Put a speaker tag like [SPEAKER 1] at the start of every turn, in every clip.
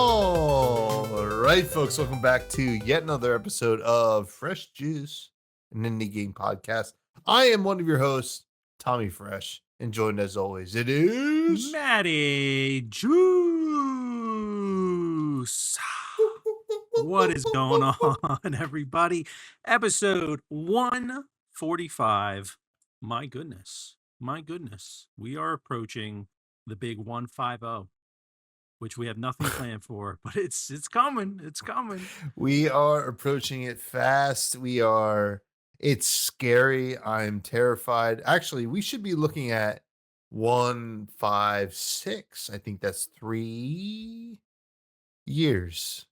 [SPEAKER 1] All right, folks, welcome back to yet another episode of Fresh Juice, an indie game podcast. I am one of your hosts, Tommy Fresh, and joined as always, it is
[SPEAKER 2] Matty Juice. What is going on, everybody? Episode 145. My goodness. We are approaching the big 150, which we have nothing planned for, but it's coming. It's coming.
[SPEAKER 1] We are approaching it fast. It's scary. I'm terrified. Actually, we should be looking at 156. I think that's 3 years.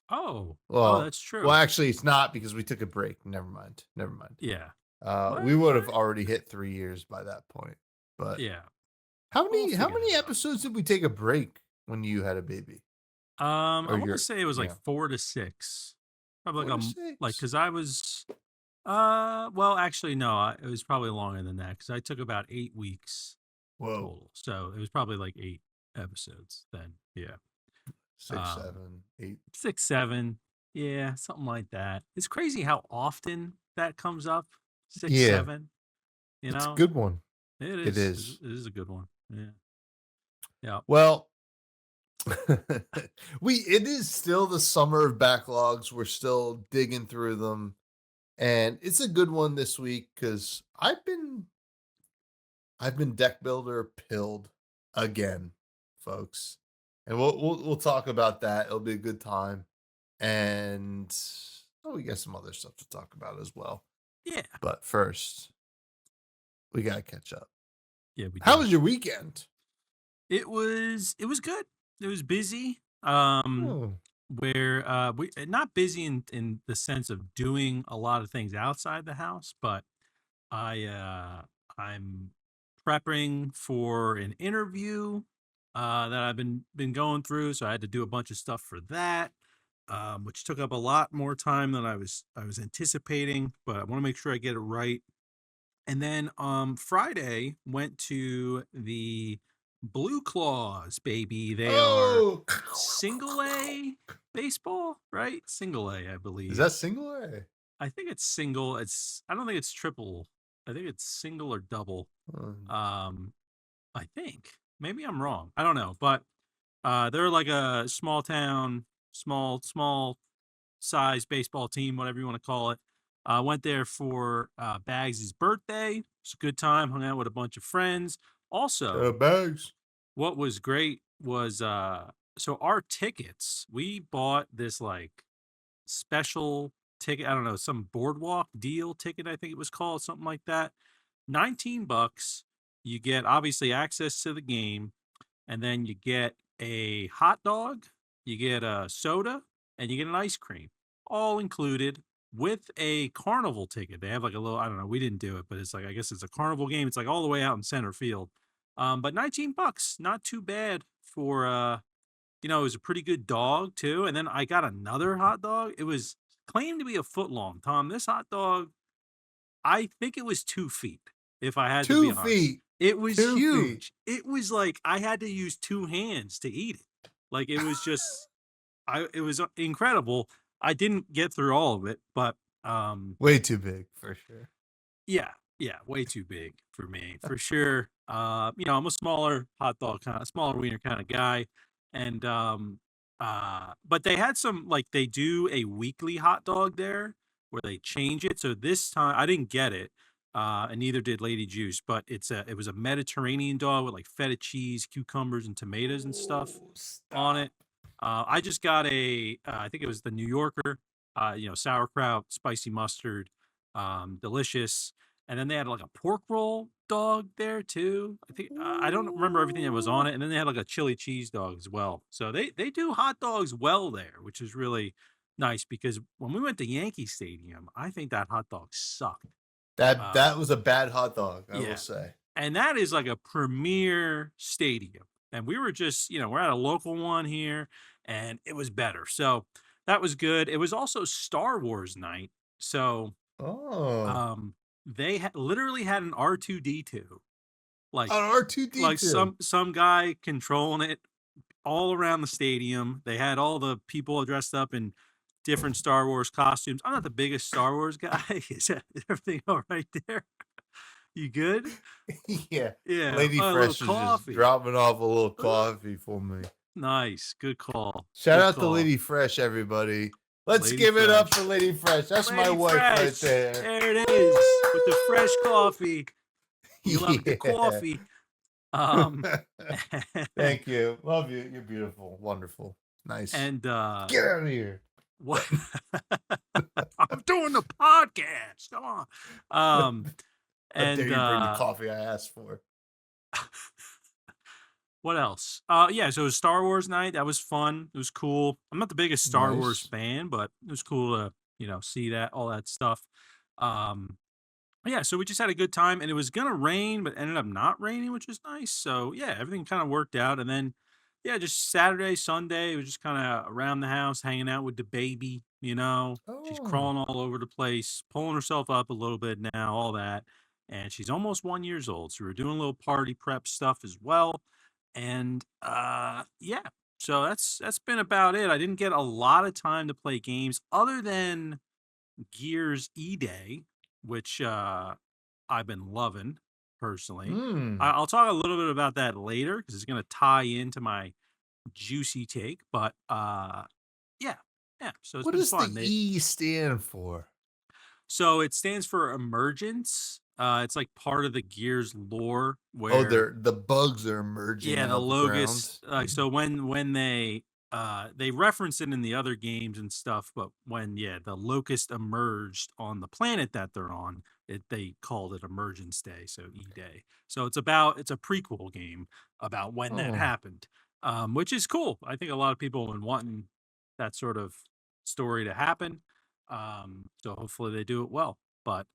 [SPEAKER 2] Oh,
[SPEAKER 1] Well,
[SPEAKER 2] that's true.
[SPEAKER 1] Well, actually, it's not because we took a break. Never mind.
[SPEAKER 2] Yeah.
[SPEAKER 1] We would have already hit 3 years by that point. But
[SPEAKER 2] Yeah.
[SPEAKER 1] how many episodes did we take a break when you had a baby?
[SPEAKER 2] I want to say it was like 4 to 6. Probably because I was well, actually no, it was probably longer than that because I took about 8 weeks total. So it was probably like 8 episodes then. Yeah.
[SPEAKER 1] 6, 7, 8.
[SPEAKER 2] 6, 7. Yeah, something like that. It's crazy how often that comes up. 6, 7. You know,
[SPEAKER 1] it's a good one.
[SPEAKER 2] It is. It is a good one. Yeah. Yeah.
[SPEAKER 1] Well, it is still the summer of backlogs. We're still digging through them, and it's a good one this week because I've been deck builder pilled again, folks, and we'll talk about that. It'll be a good time, and we got some other stuff to talk about as well.
[SPEAKER 2] Yeah,
[SPEAKER 1] but first, we gotta catch up.
[SPEAKER 2] Yeah, we.
[SPEAKER 1] How was your weekend?
[SPEAKER 2] It was good. It was busy. Where we not busy in the sense of doing a lot of things outside the house, but I'm prepping for an interview that I've been going through, so I had to do a bunch of stuff for that, which took up a lot more time than I was anticipating, but I want to make sure I get it right. And then Friday went to the Blue Claws, baby. They are single A baseball, right? Single A, I believe.
[SPEAKER 1] Is that single A?
[SPEAKER 2] I think it's single. I don't think it's triple. I think it's single or double. I think. Maybe I'm wrong. I don't know. But they're like a small town, small size baseball team, whatever you want to call it. Went there for Bags' birthday. It's a good time. Hung out with a bunch of friends. Also,
[SPEAKER 1] Bags.
[SPEAKER 2] What was great was so our tickets. We bought this like special ticket. I don't know, some boardwalk deal ticket. I think it was called something like that. $19. You get obviously access to the game, and then you get a hot dog, you get a soda, and you get an ice cream, all included with a carnival ticket. They have like a little, I don't know, we didn't do it, but it's like, I guess it's a carnival game. It's like all the way out in center field. But $19, not too bad for, it was a pretty good dog too. And then I got another hot dog. It was claimed to be a foot long, Tom. This hot dog, I think it was 2 feet. If I had to be honest.
[SPEAKER 1] 2 feet.
[SPEAKER 2] It was huge. It was like I had to use 2 hands to eat it. Like it was just, it was incredible. I didn't get through all of it, but
[SPEAKER 1] way too big for sure.
[SPEAKER 2] Yeah, way too big for me for sure. I'm a smaller hot dog smaller wiener kind of guy, and but they had some like they do a weekly hot dog there where they change it. So this time I didn't get it. And neither did Lady Juice, but it was a Mediterranean dog with like feta cheese, cucumbers, and tomatoes and stuff on it. I just got I think it was the New Yorker, sauerkraut, spicy mustard, delicious. And then they had like a pork roll dog there too. I think I don't remember everything that was on it. And then they had like a chili cheese dog as well. So they do hot dogs well there, which is really nice because when we went to Yankee Stadium, I think that hot dog sucked.
[SPEAKER 1] That was a bad hot dog, I will say.
[SPEAKER 2] And that is like a premier stadium. And we were just, we're at a local one here, and it was better. So that was good. It was also Star Wars night. So they literally had an R2-D2. Like
[SPEAKER 1] an R2-D2.
[SPEAKER 2] Like some guy controlling it all around the stadium. They had all the people dressed up in different Star Wars costumes. I'm not the biggest Star Wars guy. Is everything all right there? You good?
[SPEAKER 1] Yeah.
[SPEAKER 2] Yeah.
[SPEAKER 1] Lady
[SPEAKER 2] Oh, a little
[SPEAKER 1] Fresh is just
[SPEAKER 2] coffee.
[SPEAKER 1] dropping off a little
[SPEAKER 2] Ooh,
[SPEAKER 1] coffee for me.
[SPEAKER 2] nice. Good call.
[SPEAKER 1] Shout
[SPEAKER 2] Good
[SPEAKER 1] out to
[SPEAKER 2] call.
[SPEAKER 1] Lady Fresh, everybody. Let's
[SPEAKER 2] Lady
[SPEAKER 1] give it up
[SPEAKER 2] Fresh.
[SPEAKER 1] for Lady Fresh. That's my
[SPEAKER 2] Lady
[SPEAKER 1] wife right
[SPEAKER 2] Fresh.
[SPEAKER 1] there.
[SPEAKER 2] There it is. With the fresh coffee. You love the
[SPEAKER 1] Yeah.
[SPEAKER 2] coffee. Um
[SPEAKER 1] Thank you. Love you. You're beautiful. Wonderful. Nice.
[SPEAKER 2] and
[SPEAKER 1] Get out of here.
[SPEAKER 2] what I'm doing the podcast. Come on.
[SPEAKER 1] How dare
[SPEAKER 2] And
[SPEAKER 1] you bring the coffee I asked for?
[SPEAKER 2] what else? Yeah, so it was Star Wars night. That was fun. It was cool. I'm not the biggest Star Wars
[SPEAKER 1] Nice.
[SPEAKER 2] fan, but it was cool to, see that, all that stuff. Yeah, so we just had a good time, and it was gonna rain, but ended up not raining, which is nice. So yeah, everything kind of worked out. And then yeah, just Saturday, Sunday, it was just kind of around the house, hanging out with the baby. She's
[SPEAKER 1] Oh.
[SPEAKER 2] crawling all over the place, pulling herself up a little bit now, all that. And she's almost 1 year old. So we were doing a little party prep stuff as well. And yeah, so that's been about it. I didn't get a lot of time to play games other than Gears E-Day, which I've been loving personally.
[SPEAKER 1] Hmm.
[SPEAKER 2] I'll talk a little bit about that later because it's going to tie into my juicy take. But yeah, yeah. So it's
[SPEAKER 1] What
[SPEAKER 2] been
[SPEAKER 1] does the
[SPEAKER 2] fun.
[SPEAKER 1] E stand for?
[SPEAKER 2] So it stands for emergence. It's like part of the Gears lore
[SPEAKER 1] Oh,
[SPEAKER 2] where
[SPEAKER 1] the bugs are emerging
[SPEAKER 2] yeah, the
[SPEAKER 1] out of the ground.
[SPEAKER 2] Logos. So when they reference it in the other games and stuff, but when the locust emerged on the planet that they're on, they called it Emergence Day, so E-Day. So it's a prequel game about when that
[SPEAKER 1] Oh.
[SPEAKER 2] happened, which is cool. I think a lot of people have been wanting that sort of story to happen. So hopefully they do it well. But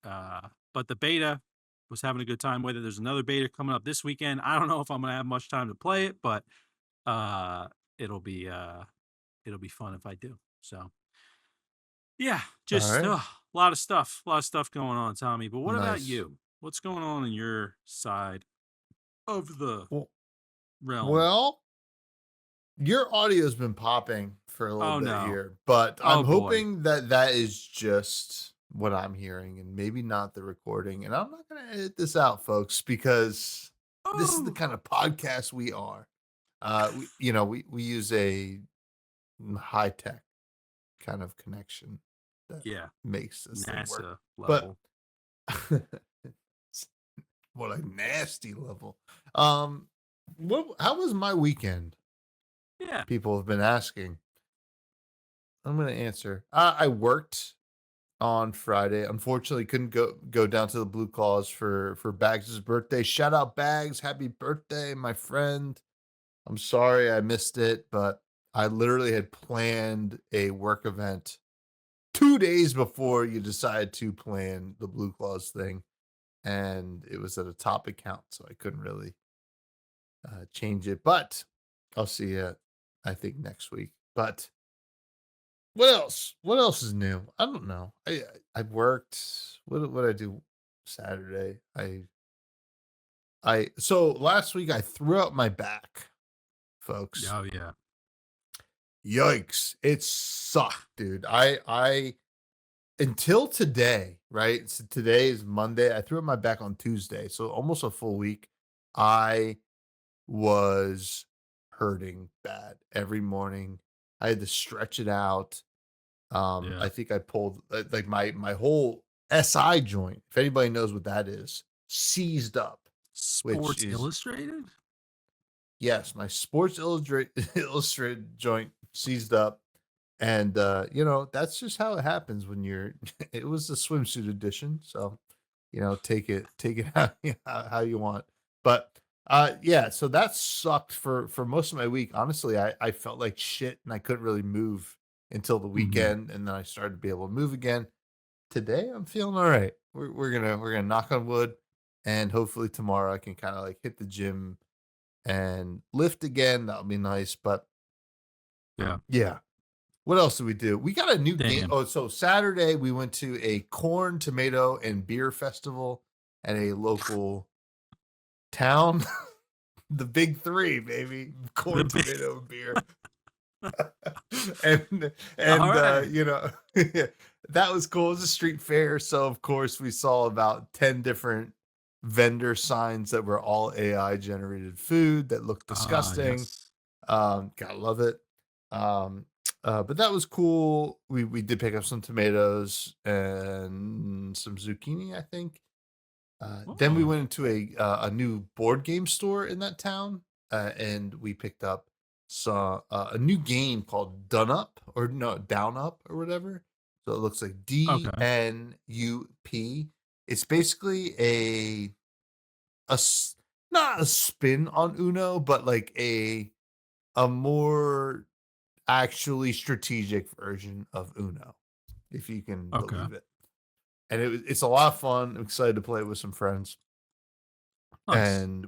[SPEAKER 2] the beta was having a good time with it. There's another beta coming up this weekend. I don't know if I'm gonna have much time to play it, but uh it'll be fun if I do. So yeah,
[SPEAKER 1] All
[SPEAKER 2] just
[SPEAKER 1] right.
[SPEAKER 2] a a lot of stuff going on, Tommy. But what about
[SPEAKER 1] Nice.
[SPEAKER 2] you? What's going on in your side of the
[SPEAKER 1] Well,
[SPEAKER 2] realm?
[SPEAKER 1] well, your audio's been popping for a little
[SPEAKER 2] Oh
[SPEAKER 1] bit
[SPEAKER 2] no.
[SPEAKER 1] here, but
[SPEAKER 2] Oh
[SPEAKER 1] I'm
[SPEAKER 2] boy.
[SPEAKER 1] hoping that that is just what I'm hearing and maybe not the recording. And I'm not going to edit this out, folks, because this is the
[SPEAKER 2] Oh
[SPEAKER 1] kind of podcast we are. We use a high tech kind of connection that
[SPEAKER 2] yeah,
[SPEAKER 1] makes this thing work.
[SPEAKER 2] NASA
[SPEAKER 1] But
[SPEAKER 2] level.
[SPEAKER 1] what a nasty level. How was my weekend?
[SPEAKER 2] Yeah.
[SPEAKER 1] People have been asking. I'm going to answer. I worked on Friday. Unfortunately, couldn't go down to the Blue Claws for Bags' birthday. Shout out Bags, happy birthday, my friend. I'm sorry I missed it, but I literally had planned a work event 2 days before you decide to plan the Blue Claws thing, and it was at a top account, so I couldn't really change it. But I'll see you, I think, next week. But what else? What else is new? I don't know. I worked. What I do Saturday? So last week I threw out my back, folks.
[SPEAKER 2] Oh yeah.
[SPEAKER 1] Yikes! It sucked, dude. I until today, right? So today is Monday. I threw out my back on Tuesday, so almost a full week. I was hurting bad every morning. I had to stretch it out.
[SPEAKER 2] Yeah.
[SPEAKER 1] I think I pulled like my whole SI joint, if anybody knows what that is, seized up, which
[SPEAKER 2] Sports
[SPEAKER 1] is
[SPEAKER 2] Illustrated?
[SPEAKER 1] yes, my Sports Illustrated joint seized up. And that's just how it happens when you're it was the swimsuit edition, so take it how you want. But yeah, so that sucked for most of my week. Honestly, I felt like shit and I couldn't really move until the
[SPEAKER 2] Hmm.
[SPEAKER 1] weekend, and then I started to be able to move again. Today I'm feeling all right. We're gonna knock on wood, and hopefully tomorrow I can kind of like hit the gym and lift again. That'll be nice. But
[SPEAKER 2] Yeah.
[SPEAKER 1] yeah, what else did we do? We got a new game.
[SPEAKER 2] Damn.
[SPEAKER 1] Oh, so Saturday we went to a corn, tomato, and beer festival at a local town. the big three, baby: corn,
[SPEAKER 2] The big,
[SPEAKER 1] tomato, and beer. and
[SPEAKER 2] all right.
[SPEAKER 1] you know, that was cool. It was a street fair, so of course we saw about 10 different vendor signs that were all AI generated food that looked
[SPEAKER 2] Ah,
[SPEAKER 1] disgusting.
[SPEAKER 2] yes.
[SPEAKER 1] Gotta love it. Um, but that was cool. We did pick up some tomatoes and some zucchini, I think. Then we
[SPEAKER 2] Oh,
[SPEAKER 1] went into a new board game store in that town, and we picked up a new game called Done Up, or no, Down Up or whatever. So it looks like
[SPEAKER 2] okay.
[SPEAKER 1] DNUP. It's basically a s- not a spin on Uno, but like a more actually strategic version of Uno, if you can
[SPEAKER 2] Okay.
[SPEAKER 1] believe it. And it's a lot of fun. I'm excited to play it with some friends.
[SPEAKER 2] Nice.
[SPEAKER 1] And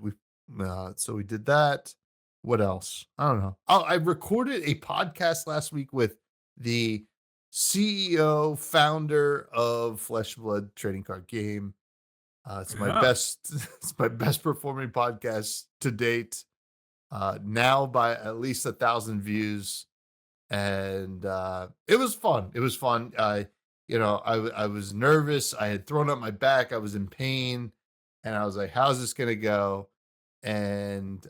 [SPEAKER 1] so we did that. What else? I don't know. Oh, I recorded a podcast last week with the CEO, founder of Flesh and Blood Trading Card Game. It's my
[SPEAKER 2] Yeah.
[SPEAKER 1] best. It's my best performing podcast to date. Now by at least 1,000 views, and it was fun. It was fun. I was nervous. I had thrown up my back. I was in pain, and I was like, "How's this gonna go?" And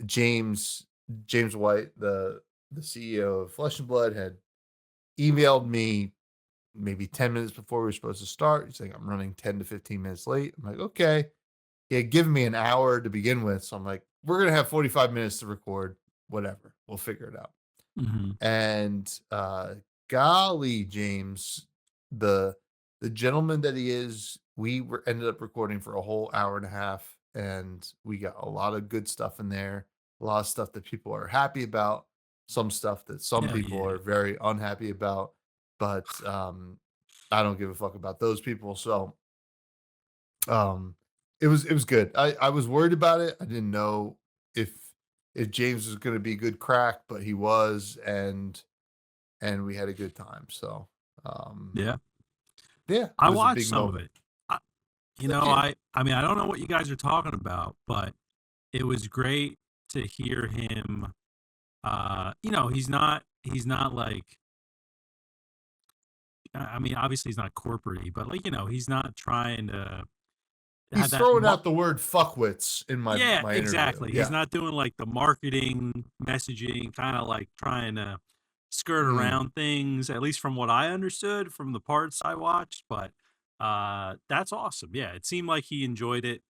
[SPEAKER 1] James James White, the CEO of Flesh and Blood, had emailed me maybe 10 minutes before we were supposed to start. He's like, "I'm running 10 to 15 minutes late." I'm like, "Okay." He had given me an hour to begin with, so I'm like, "We're gonna have 45 minutes to record. Whatever, we'll figure it out."
[SPEAKER 2] Hmm.
[SPEAKER 1] And golly, James, the the gentleman that he is, ended up recording for a whole hour and a half, and we got a lot of good stuff in there, a lot of stuff that people are happy about, some stuff that some
[SPEAKER 2] Hell
[SPEAKER 1] people
[SPEAKER 2] yeah.
[SPEAKER 1] are very unhappy about, but I don't give a fuck about those people. So um it was good. I was worried about it. I didn't know if James was going to be good crack, but he was, and we had a good time. So, um,
[SPEAKER 2] Yeah.
[SPEAKER 1] yeah, it
[SPEAKER 2] I
[SPEAKER 1] was a
[SPEAKER 2] watched
[SPEAKER 1] big
[SPEAKER 2] some of
[SPEAKER 1] moment.
[SPEAKER 2] it. I,
[SPEAKER 1] Thank you.
[SPEAKER 2] I mean, I don't know what you guys are talking about, but it was great to hear him. He's not like, I mean, obviously he's not corporate, but like, he's not trying to have
[SPEAKER 1] He's
[SPEAKER 2] that.
[SPEAKER 1] throwing out the word fuckwits in
[SPEAKER 2] Yeah,
[SPEAKER 1] my interview.
[SPEAKER 2] exactly. He's
[SPEAKER 1] Yeah.
[SPEAKER 2] not doing like the marketing messaging, kind of like trying to skirt
[SPEAKER 1] Mm.
[SPEAKER 2] around things, at least from what I understood from the parts I watched. But that's awesome. Yeah, it seemed like he enjoyed it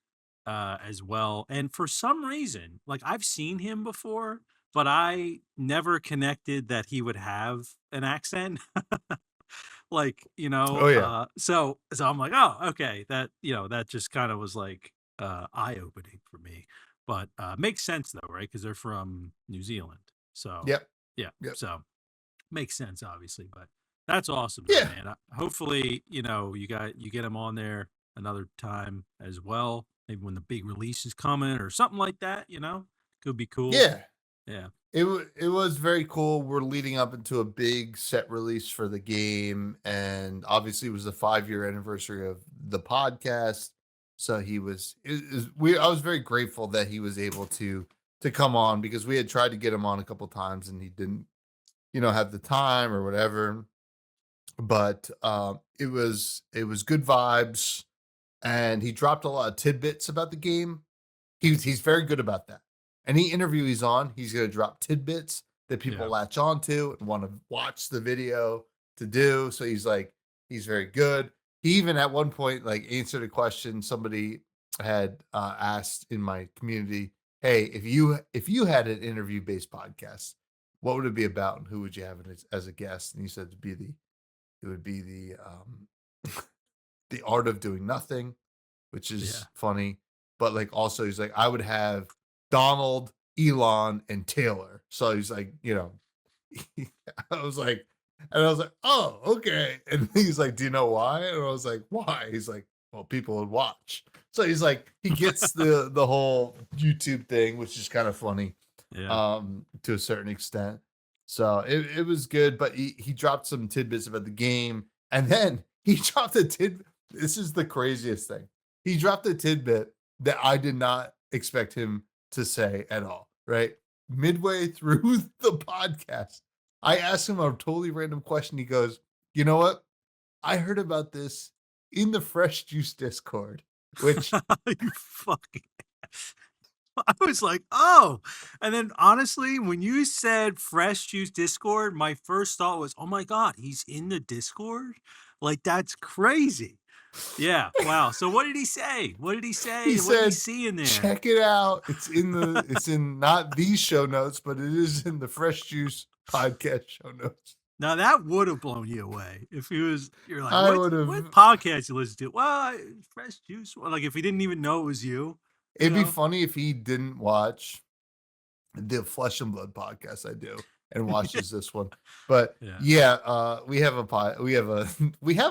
[SPEAKER 2] as well. And for some reason, like I've seen him before, but I never connected that he would have an accent. Like,
[SPEAKER 1] Oh yeah.
[SPEAKER 2] so I'm like, oh, okay, that just kind of was like eye opening for me. But makes sense though, right? Because they're from New Zealand. So
[SPEAKER 1] Yep.
[SPEAKER 2] yeah,
[SPEAKER 1] Yep.
[SPEAKER 2] so makes sense obviously. But that's awesome though,
[SPEAKER 1] Yeah.
[SPEAKER 2] man. Hopefully, you get them on there another time as well. Maybe when the big release is coming or something like that, could be cool.
[SPEAKER 1] Yeah.
[SPEAKER 2] Yeah.
[SPEAKER 1] It was very cool. We're leading up into a big set release for the game, and obviously it was the 5-year anniversary of the podcast. So he was it is we I was very grateful that he was able to come on, because we had tried to get him on a couple times and he didn't, have the time or whatever. But it was good vibes, and he dropped a lot of tidbits about the game. He's very good about that. Any interview he's on, he's gonna drop tidbits that people
[SPEAKER 2] Yeah.
[SPEAKER 1] latch onto and want to watch the video to do. So he's very good. He even at one point like answered a question somebody had asked in my community. Hey, if you had an interview based podcast, what would it be about, and who would you have as a guest? And he said it would be the art of doing nothing, which
[SPEAKER 2] Yeah.
[SPEAKER 1] is funny. But like also he's like, I would have Donald, Elon, and Taylor. So he's like, I was like, oh, okay. And he's like, do you know why? And I was like, why? He's like, well, people would watch. So he's like, he gets the whole YouTube thing, which is kind of funny,
[SPEAKER 2] Yeah.
[SPEAKER 1] to a certain extent. So it was good, but he dropped some tidbits about the game, and then he dropped a tidbit. This is the craziest thing. He dropped a tidbit that I did not expect him to say at all, right? Midway through the podcast, I asked him a totally random question. He goes, "You know what? I heard about this in the Fresh Juice Discord," which
[SPEAKER 2] You fucking I was like, "Oh." And then honestly, when you said Fresh Juice Discord, my first thought was, "Oh my god, he's in the Discord? Like, that's crazy." Yeah, wow. So what did he say? What did he
[SPEAKER 1] he
[SPEAKER 2] say? What did he
[SPEAKER 1] said,
[SPEAKER 2] see in there?
[SPEAKER 1] "Check it out. It's in not these show notes, but it is in the Fresh Juice podcast show notes."
[SPEAKER 2] Now that would have blown you away if he was you're like,
[SPEAKER 1] I would
[SPEAKER 2] what
[SPEAKER 1] have
[SPEAKER 2] podcast you listen to?" "Well, Fresh Juice." Well, like, if he didn't even know it was you
[SPEAKER 1] it'd be
[SPEAKER 2] know?
[SPEAKER 1] funny if he didn't watch the Flesh and Blood podcast I do and watches this one. But
[SPEAKER 2] Yeah.
[SPEAKER 1] yeah, we have a we have a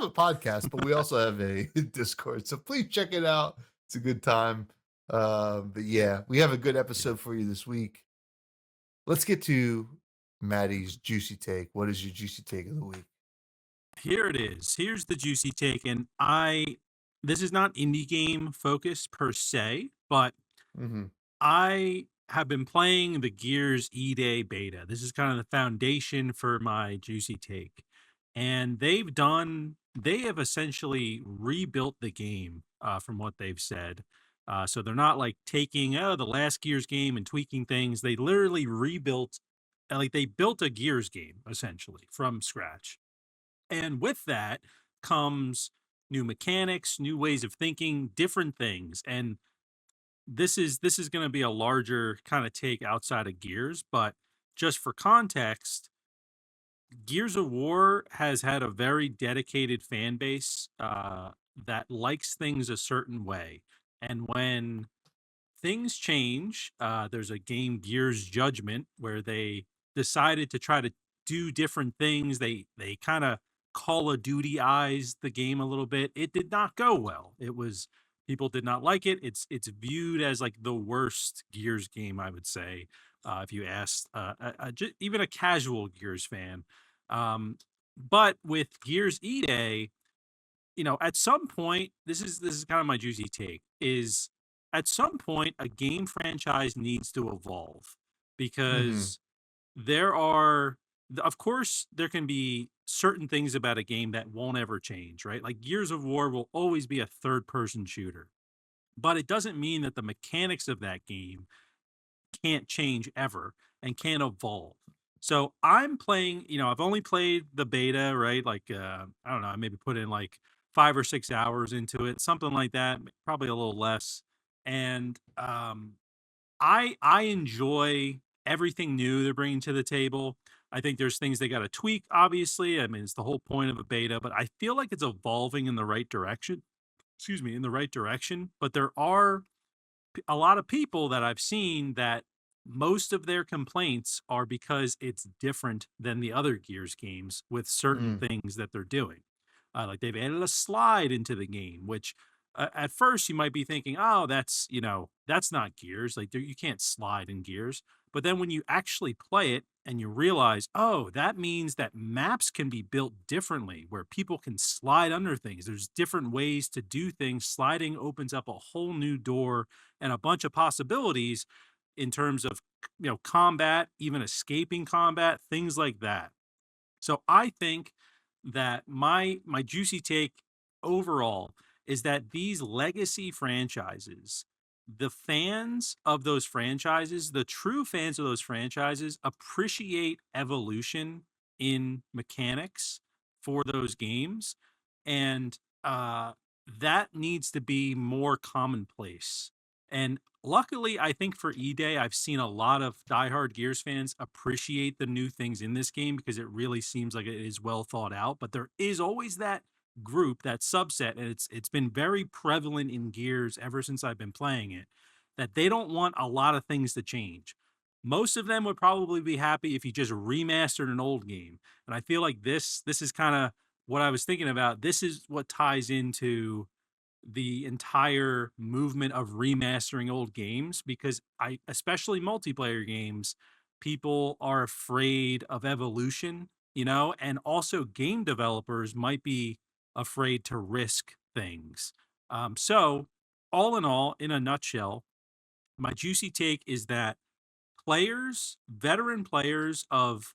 [SPEAKER 1] podcast, but we also have a Discord. So please check it out. It's a good time. But yeah, we have a good episode for you this week. Let's get to Maddie's juicy take. What is your juicy take of the week?
[SPEAKER 2] Here it is. Here's the juicy take, and this is not indie game focused per se, but
[SPEAKER 1] Mm-hmm.
[SPEAKER 2] I have been playing the Gears E-Day beta. This is kind of the foundation for my juicy take. And they have essentially rebuilt the game from what they've said. So they're not like taking the last Gears game and tweaking things. They literally rebuilt, like they built a Gears game essentially from scratch. And with that comes new mechanics, new ways of thinking, different things. And this is going to be a larger kind of take outside of Gears, but just for context, Gears of War has had a very dedicated fan base that likes things a certain way. And when things change, there's a game, Gears Judgment, where they decided to try to do different things. They kind of Call of Duty eyes the game a little bit. It did not go well. It was People did not like it. It's viewed as like the worst Gears game, I would say, if you asked even a casual Gears fan. Um, but with Gears E Day, at some point, this is kind of my juicy take, is at some point a game franchise needs to evolve
[SPEAKER 1] Mm-hmm.
[SPEAKER 2] because there are of course there can be certain things about a game that won't ever change, right? Like Gears of War will always be a third person shooter, but it doesn't mean that the mechanics of that game can't change ever and can't evolve. So I'm playing, I've only played the beta, right? Like I don't know, I maybe put in like 5 or 6 hours into it, something like that, probably a little less. And I enjoy everything new they're bringing to the table. I think there's things they got to tweak, obviously. I mean, it's the whole point of a beta, but I feel like it's evolving in the right direction. Excuse me, in the right direction. But there are a lot of people that I've seen that most of their complaints are because it's different than the other Gears games with certain
[SPEAKER 1] Mm.
[SPEAKER 2] things that they're doing. Like they've added a slide into the game, which at first you might be thinking, oh, that's not Gears. Like you can't slide in Gears. But then when you actually play it and you realize, oh, that means that maps can be built differently where people can slide under things. There's different ways to do things. Sliding opens up a whole new door and a bunch of possibilities in terms of combat, even escaping combat, things like that. So I think that my juicy take overall is that these legacy franchises, the fans of those franchises, the true fans of those franchises appreciate evolution in mechanics for those games, and that needs to be more commonplace. And luckily, I think for E-Day, I've seen a lot of diehard Gears fans appreciate the new things in this game because it really seems like it is well thought out. But there is always that group, that subset, and it's been very prevalent in Gears ever since I've been playing it, that they don't want a lot of things to change. Most of them would probably be happy if you just remastered an old game. And I feel like this is kind of what I was thinking about. This is what ties into the entire movement of remastering old games because especially multiplayer games, people are afraid of evolution, and also game developers might be afraid to risk things. So all in all, in a nutshell, my juicy take is that veteran players of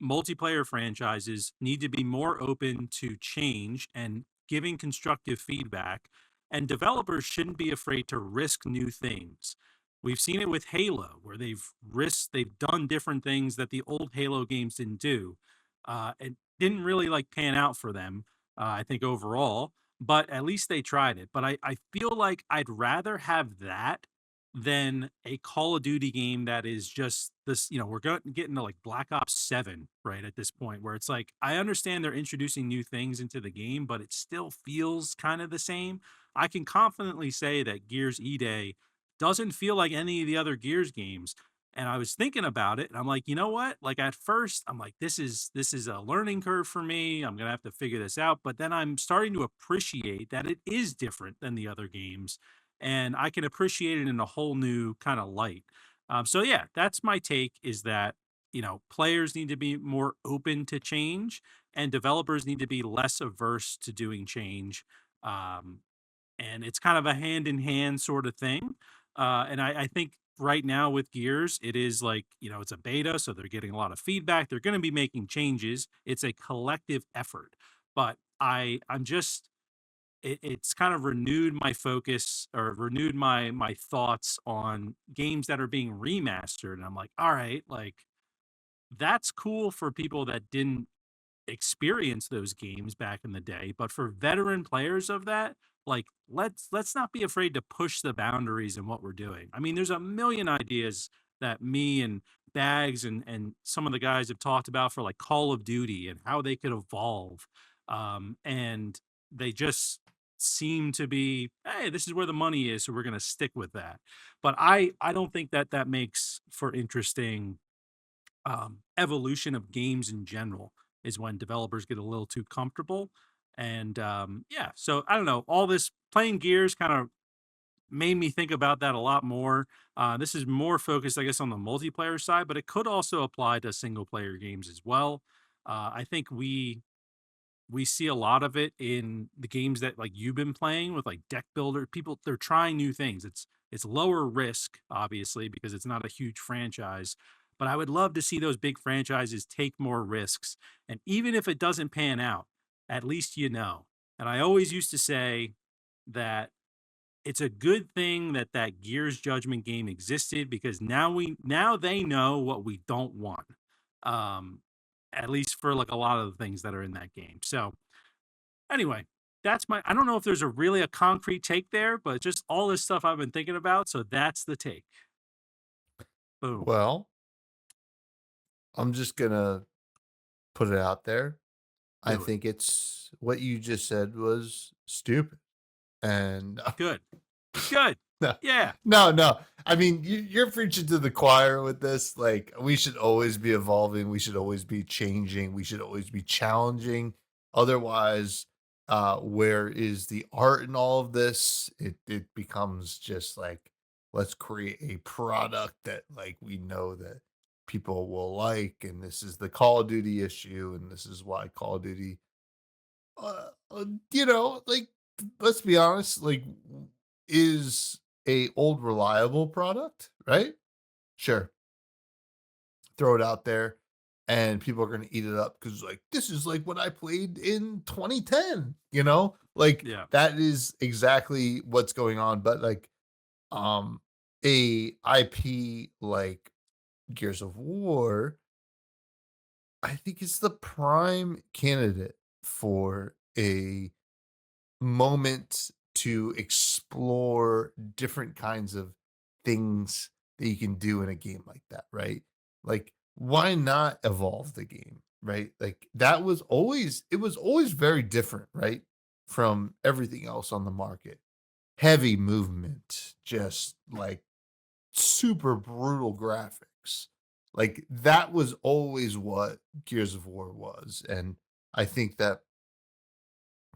[SPEAKER 2] multiplayer franchises need to be more open to change and giving constructive feedback, and developers shouldn't be afraid to risk new things. We've seen it with Halo, where they've done different things that the old Halo games didn't do. It didn't really like pan out for them, I think overall, but at least they tried it. But I feel like I'd rather have that than a Call of Duty game that is just this, we're getting to like Black Ops 7 right at this point, where it's like, I understand they're introducing new things into the game, but it still feels kind of the same. I can confidently say that Gears E-Day doesn't feel like any of the other Gears games. And I was thinking about it and I'm like, you know what? Like at first I'm like, this is a learning curve for me. I'm gonna have to figure this out. But then I'm starting to appreciate that it is different than the other games and I can appreciate it in a whole new kind of light. So yeah, that's my take is that, players need to be more open to change and developers need to be less averse to doing change. Um, and it's kind of a hand in hand sort of thing. And I think right now with Gears, it is like, it's a beta, so they're getting a lot of feedback. They're going to be making changes. It's a collective effort. But I'm just it's kind of renewed my focus or renewed my thoughts on games that are being remastered. And I'm like, all right, like that's cool for people that didn't experience those games back in the day, but for veteran players of that, like let's not be afraid to push the boundaries in what we're doing. I mean, there's a million ideas that me and Bags and some of the guys have talked about for like Call of Duty and how they could evolve. And they just seem to be, hey, this is where the money is, so we're going to stick with that. But I don't think that that makes for interesting evolution of games in general is when developers get a little too comfortable. And yeah, so I don't know. All this playing Gears kind of made me think about that a lot more. This is more focused, I guess, on the multiplayer side, but it could also apply to single player games as well. I think we see a lot of it in the games that like you've been playing with like deck builder people. They're trying new things. It's lower risk obviously because it's not a huge franchise, but I would love to see those big franchises take more risks, and even if it doesn't pan out, at least and I always used to say that it's a good thing that that Gears Judgment game existed because now they know what we don't want. Um, at least for like a lot of the things that are in that game. So anyway, that's I don't know if there's a concrete take there, but just all this stuff I've been thinking about. So that's the take. Boom.
[SPEAKER 1] Well, I'm just gonna put it out there. I
[SPEAKER 2] Do it.
[SPEAKER 1] think it's what you just said was stupid. And
[SPEAKER 2] Good. Good.
[SPEAKER 1] no,
[SPEAKER 2] Yeah.
[SPEAKER 1] no. I mean, you're preaching to the choir with this. Like, we should always be evolving. We should always be changing. We should always be challenging. Otherwise, where is the art in all of this? It becomes just like, let's create a product that like we know that people will like, and this is the Call of Duty issue, and this is why Call of Duty like, let's be honest, like, is a old reliable product, right? Sure, throw it out there, and people are gonna eat it up because like this is like what I played in 2010. Like
[SPEAKER 2] Yeah.
[SPEAKER 1] that is exactly what's going on. But like, a IP like Gears of War, I think it's the prime candidate for a moment to explore different kinds of things that you can do in a game like that, right? Like, why not evolve the game, right? Like, it was always very different, right? From everything else on the market. Heavy movement, just like super brutal graphics. Like, that was always what Gears of War was. And I think that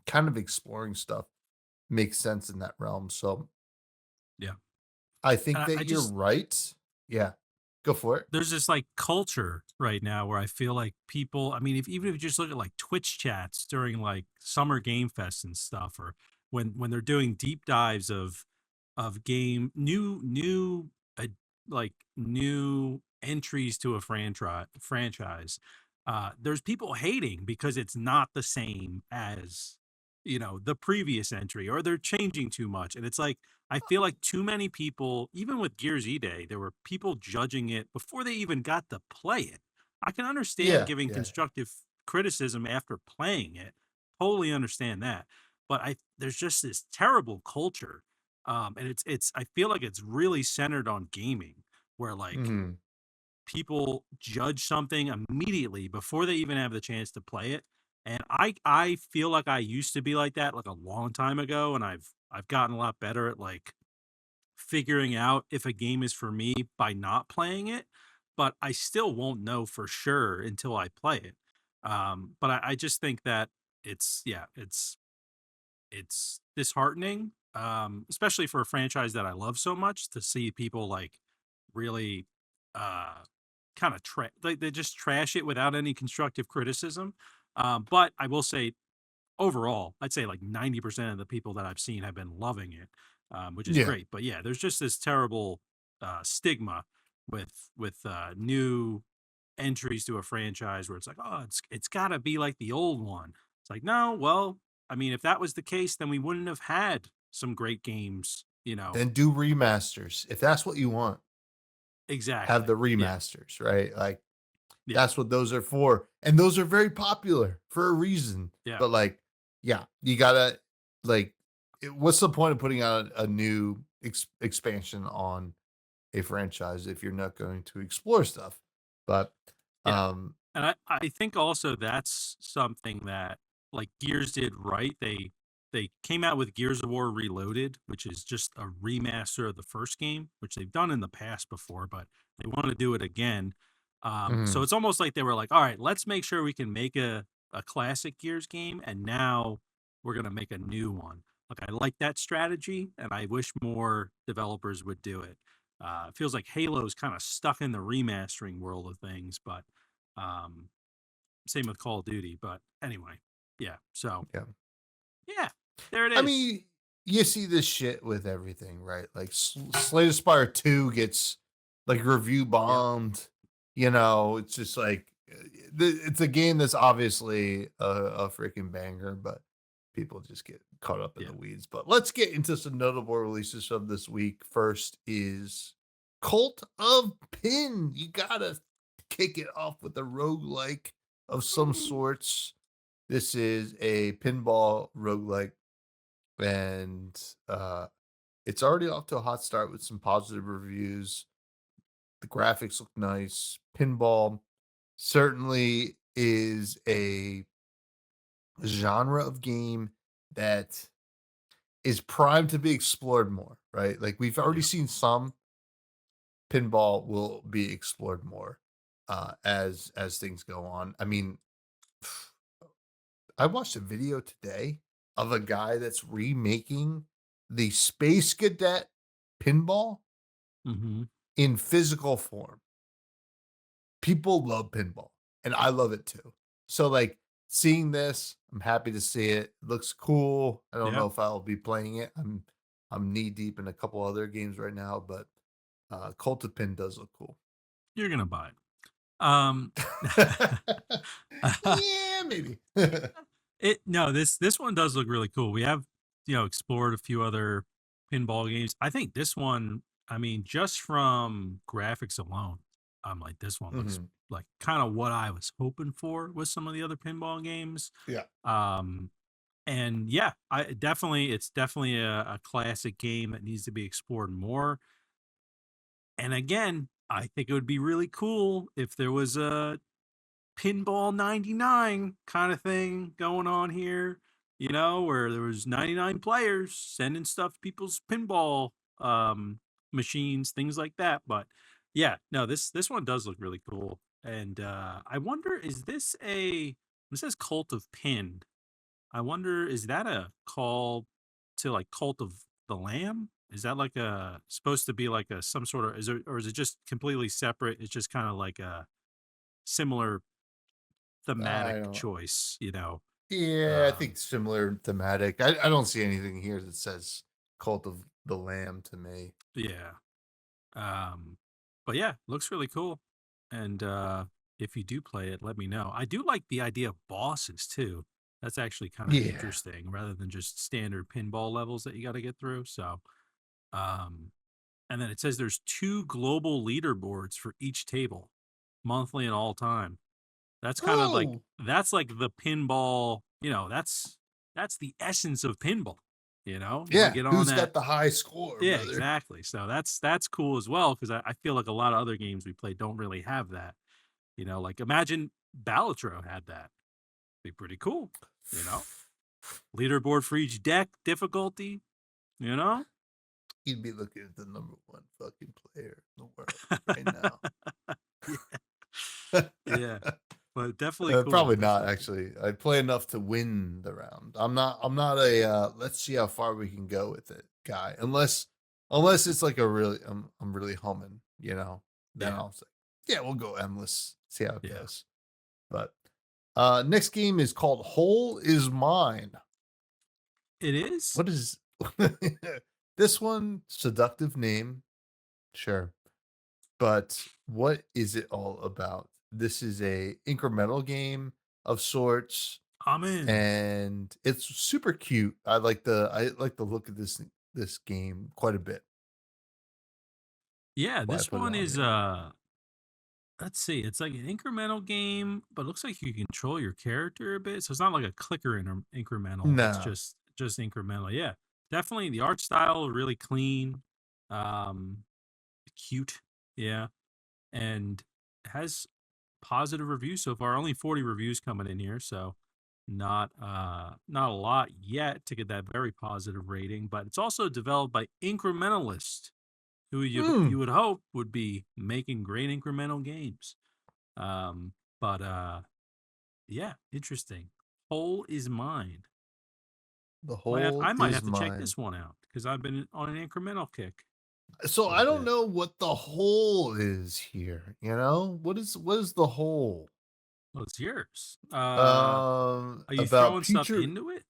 [SPEAKER 1] kind of exploring stuff makes sense in that realm. So
[SPEAKER 2] Yeah.
[SPEAKER 1] I
[SPEAKER 2] And
[SPEAKER 1] think
[SPEAKER 2] I
[SPEAKER 1] that you're
[SPEAKER 2] just
[SPEAKER 1] right. Yeah, go for it.
[SPEAKER 2] there's this like culture right now where I feel like people, I mean, even if you just look at like Twitch chats during like summer game fest and stuff, or when they're doing deep dives of game new like new entries to a franchise. There's people hating because it's not the same as the previous entry, or they're changing too much, and it's like I feel like too many people, even with Gears E Day, there were people judging it before they even got to play it. I can understand
[SPEAKER 1] Yeah,
[SPEAKER 2] giving
[SPEAKER 1] yeah.
[SPEAKER 2] constructive criticism after playing it. Totally understand that. But there's just this terrible culture. And it's I feel like it's really centered on gaming, where like
[SPEAKER 1] Mhm.
[SPEAKER 2] people judge something immediately before they even have the chance to play it. And I feel like I used to be like that like a long time ago, and I've gotten a lot better at like figuring out if a game is for me by not playing it, but I still won't know for sure until I play it. But I just think that yeah, it's disheartening, especially for a franchise that I love so much, to see people like really uh kind of they just trash it without any constructive criticism. But I will say overall, I'd say like 90% of the people that I've seen have been loving it, which is
[SPEAKER 1] Yeah.
[SPEAKER 2] great. But yeah, there's just this terrible stigma with new entries to a franchise where it's like, oh, it's got to be like the old one. It's like, no, well, I mean, if that was the case, then we wouldn't have had some great games,
[SPEAKER 1] Then do remasters. If that's what you want, have
[SPEAKER 2] Exactly.
[SPEAKER 1] the
[SPEAKER 2] Yeah.
[SPEAKER 1] remasters, right? Like
[SPEAKER 2] Yeah.
[SPEAKER 1] that's what those are for. And those are very popular for a reason.
[SPEAKER 2] Yeah.
[SPEAKER 1] But like, yeah, you gotta like what's the point of putting out a new expansion on a franchise if you're not going to explore stuff? But
[SPEAKER 2] Yeah.
[SPEAKER 1] um
[SPEAKER 2] And I think also that's something that like Gears did right. They came out with Gears of War Reloaded, which is just a remaster of the first game, which they've done in the past before, but they want to do it again. So
[SPEAKER 1] mhm,
[SPEAKER 2] it's almost like they were like, all right, let's make sure we can make a classic Gears game, and now we're gonna make a new one. Like I like that strategy, and I wish more developers would do it. It feels like Halo's kind of stuck in the remastering world of things, but um, same with Call of Duty. But anyway, yeah. So
[SPEAKER 1] yeah.
[SPEAKER 2] yeah, there it
[SPEAKER 1] I
[SPEAKER 2] is.
[SPEAKER 1] mean, you see this shit with everything, right? Like Slay the Spire 2 gets like review
[SPEAKER 2] Yep.
[SPEAKER 1] bombed. It's just like it's a game that's obviously a freaking banger, but people just get caught up in
[SPEAKER 2] Yeah.
[SPEAKER 1] the weeds. But let's get into some notable releases of this week. First is Cult of Pin. You gotta kick it off with a roguelike of some sorts. This is a pinball roguelike and it's already off to a hot start with some positive reviews. The graphics look nice. Pinball certainly is a genre of game that is primed to be explored more, right? Like we've already
[SPEAKER 2] Yeah.
[SPEAKER 1] seen some pinball will be explored more as things go on. I mean, I watched a video today of a guy that's remaking the Space Cadet pinball
[SPEAKER 2] Mm-hmm.
[SPEAKER 1] in physical form. People love pinball, and I love it too. So, like, seeing this, I'm happy to see it. It looks cool. I don't
[SPEAKER 2] Yeah.
[SPEAKER 1] know if I'll be playing it. I'm knee deep in a couple other games right now, but Cult of Pin does look cool.
[SPEAKER 2] You're gonna buy it. Um,
[SPEAKER 1] Yeah, maybe.
[SPEAKER 2] it no this one does look really cool. We have explored a few other pinball games. I think this one, I mean, just from graphics alone, I'm like this one looks
[SPEAKER 1] Mhm.
[SPEAKER 2] like kind of what I was hoping for with some of the other pinball games.
[SPEAKER 1] Yeah.
[SPEAKER 2] Um, and yeah, it's definitely a classic game that needs to be explored more. And again, I think it would be really cool if there was a pinball 99 kind of thing going on here, where there was 99 players sending stuff to people's pinball machines, things like that. But yeah, no, this one does look really cool. And I wonder, is this a it says Cult of Pin. I wonder, is that a call to like Cult of the Lamb? Is that like a supposed to be like a some sort of is it, or is it just completely separate? It's just kind of like a similar
[SPEAKER 1] I
[SPEAKER 2] thematic
[SPEAKER 1] don't
[SPEAKER 2] choice.
[SPEAKER 1] Yeah, I
[SPEAKER 2] Um,
[SPEAKER 1] think similar thematic. I don't see anything here that says Cult of the Lamb to me.
[SPEAKER 2] Yeah. But yeah, looks really cool. And if you do play it, let me know. I do like the idea of bosses too. That's actually kind of
[SPEAKER 1] Yeah.
[SPEAKER 2] interesting rather than just standard pinball levels that you got to get through. So, um, and then it says there's 2 global leaderboards for each table, monthly and all time. That's kind of like
[SPEAKER 1] Oh,
[SPEAKER 2] that's like the pinball, that's the essence of pinball, You want to
[SPEAKER 1] yeah.
[SPEAKER 2] get on
[SPEAKER 1] Who's
[SPEAKER 2] that.
[SPEAKER 1] got the high score,
[SPEAKER 2] Yeah,
[SPEAKER 1] brother?
[SPEAKER 2] exactly. So that's cool as well because I feel like a lot of other games we play don't really have that. Like imagine Balatro had that. Be pretty cool, you know? Leaderboard for each deck, difficulty, you know?
[SPEAKER 1] He'd be looking at the number one fucking player in the world right now.
[SPEAKER 2] Yeah. Yeah. But definitely cool.
[SPEAKER 1] Probably not
[SPEAKER 2] Definitely cool.
[SPEAKER 1] actually. I play enough to win the round. I'm not a let's see how far we can go with it guy. Unless it's like a really I'm really humming, then
[SPEAKER 2] Yeah.
[SPEAKER 1] I'll say, yeah, we'll go endless, see how it
[SPEAKER 2] Yeah.
[SPEAKER 1] goes. But next game is called Hole is Mine.
[SPEAKER 2] It is?
[SPEAKER 1] What is this one? Seductive name, sure. But what is it all about? This is a incremental game of sorts,
[SPEAKER 2] I'm in.
[SPEAKER 1] and it's super cute. I like the look of this game quite a bit.
[SPEAKER 2] Yeah,
[SPEAKER 1] Why I
[SPEAKER 2] this
[SPEAKER 1] put it
[SPEAKER 2] one
[SPEAKER 1] on
[SPEAKER 2] is
[SPEAKER 1] here.
[SPEAKER 2] let's see, it's like an incremental game, but it looks like you control your character a bit. So it's not like a clicker incremental. It's
[SPEAKER 1] No.
[SPEAKER 2] just incremental. Yeah. Definitely the art style really clean. Um Cute. Yeah. And has positive reviews so far. Only 40 reviews coming in here, so not a lot yet to get that very positive rating, but it's also developed by Incrementalist, who you
[SPEAKER 1] Mm,
[SPEAKER 2] would hope would be making great incremental games. Um, but yeah, interesting. Whole is mine.
[SPEAKER 1] the hole
[SPEAKER 2] I might
[SPEAKER 1] is
[SPEAKER 2] have to check
[SPEAKER 1] mine.
[SPEAKER 2] this one out because I've been on an incremental kick
[SPEAKER 1] So
[SPEAKER 2] for a
[SPEAKER 1] I don't
[SPEAKER 2] bit.
[SPEAKER 1] know what the hole is here. What is the hole?
[SPEAKER 2] Well, it's yours. Are you
[SPEAKER 1] About
[SPEAKER 2] throwing stuff
[SPEAKER 1] future.
[SPEAKER 2] into it?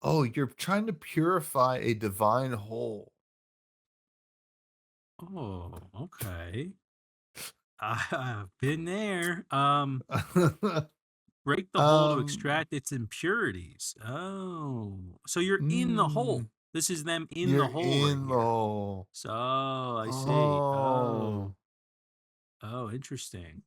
[SPEAKER 1] Oh, you're trying to purify a divine hole.
[SPEAKER 2] Oh, okay. I've been there. Break the hole to
[SPEAKER 1] um,
[SPEAKER 2] extract its impurities. Oh, so you're in the hole.
[SPEAKER 1] mm,
[SPEAKER 2] This is them in the
[SPEAKER 1] you're
[SPEAKER 2] hole right
[SPEAKER 1] in the
[SPEAKER 2] here.
[SPEAKER 1] hole.
[SPEAKER 2] So I see.
[SPEAKER 1] Oh,
[SPEAKER 2] Oh, interesting.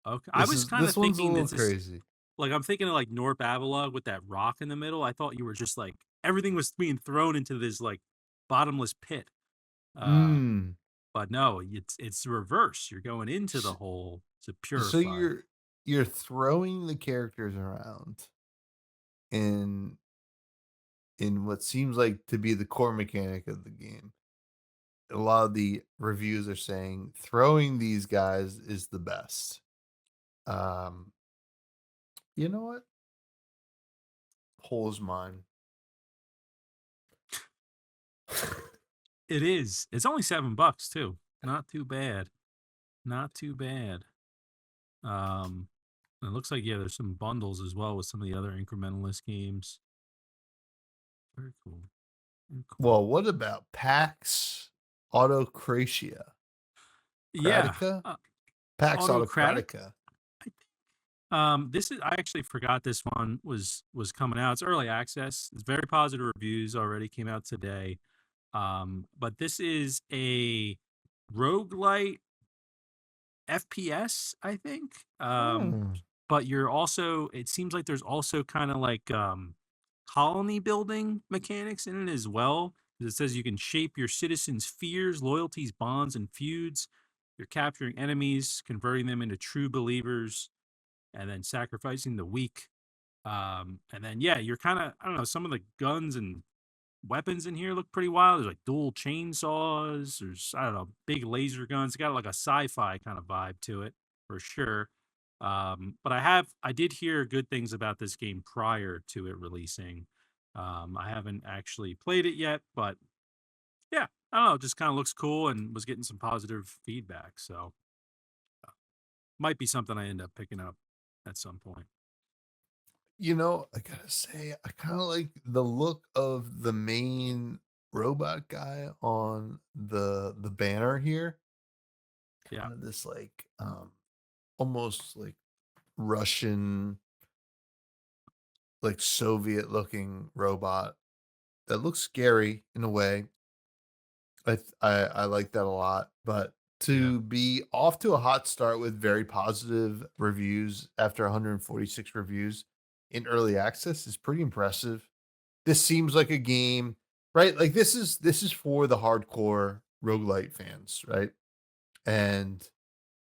[SPEAKER 2] Okay, I
[SPEAKER 1] this
[SPEAKER 2] was
[SPEAKER 1] is
[SPEAKER 2] kind
[SPEAKER 1] this
[SPEAKER 2] of
[SPEAKER 1] one's a
[SPEAKER 2] thinking
[SPEAKER 1] little
[SPEAKER 2] this is
[SPEAKER 1] crazy.
[SPEAKER 2] like I'm thinking of like North Avalog with that rock in the middle. I thought you were just like everything was being thrown into this like bottomless pit. Uh,
[SPEAKER 1] Mm.
[SPEAKER 2] but no, it's the reverse. You're going into the
[SPEAKER 1] S-
[SPEAKER 2] hole to
[SPEAKER 1] So
[SPEAKER 2] purify.
[SPEAKER 1] you're throwing the characters around in what seems like to be the core mechanic of the game. A lot of the reviews are saying throwing these guys is the best. Um, you know what? Hole is mine.
[SPEAKER 2] It is. It's only $7 too. Not too bad. Not too bad. Um, it looks like yeah, there's some bundles as well with some of the other incrementalist games. Very cool. Very cool.
[SPEAKER 1] Well, what about PAX Autocratia?
[SPEAKER 2] Yeah.
[SPEAKER 1] Kratica? PAX
[SPEAKER 2] Autocratic.
[SPEAKER 1] Autocratica.
[SPEAKER 2] I think. This is I actually forgot this one was coming out. It's early access. It's very positive reviews already came out today. But this is a roguelite FPS, I think.
[SPEAKER 1] Hmm.
[SPEAKER 2] But you're also it seems like there's also kind of like colony building mechanics in it as well. 'Cause it says you can shape your citizens' fears, loyalties, bonds, and feuds. You're capturing enemies, converting them into true believers, and then sacrificing the weak. And then yeah, you're kind of I don't know, some of the guns and weapons in here look pretty wild. There's like dual chainsaws. There's I don't know, big laser guns. It's got like a sci-fi kind of vibe to it for sure. But I did hear good things about this game prior to it releasing. I haven't actually played it yet, but yeah, I don't know. It just kind of looks cool and was getting some positive feedback. So might be something I end up picking up at some point.
[SPEAKER 1] I gotta say, I kind of like the look of the main robot guy on the banner here.
[SPEAKER 2] Yeah.
[SPEAKER 1] Kind of this like almost like Russian, like Soviet looking robot that looks scary in a way. I like that a lot, but
[SPEAKER 2] Yeah.
[SPEAKER 1] to be off to a hot start with very positive reviews after 146 reviews in early access is pretty impressive. This seems like a game, right? Like this is for the hardcore roguelite fans, right? And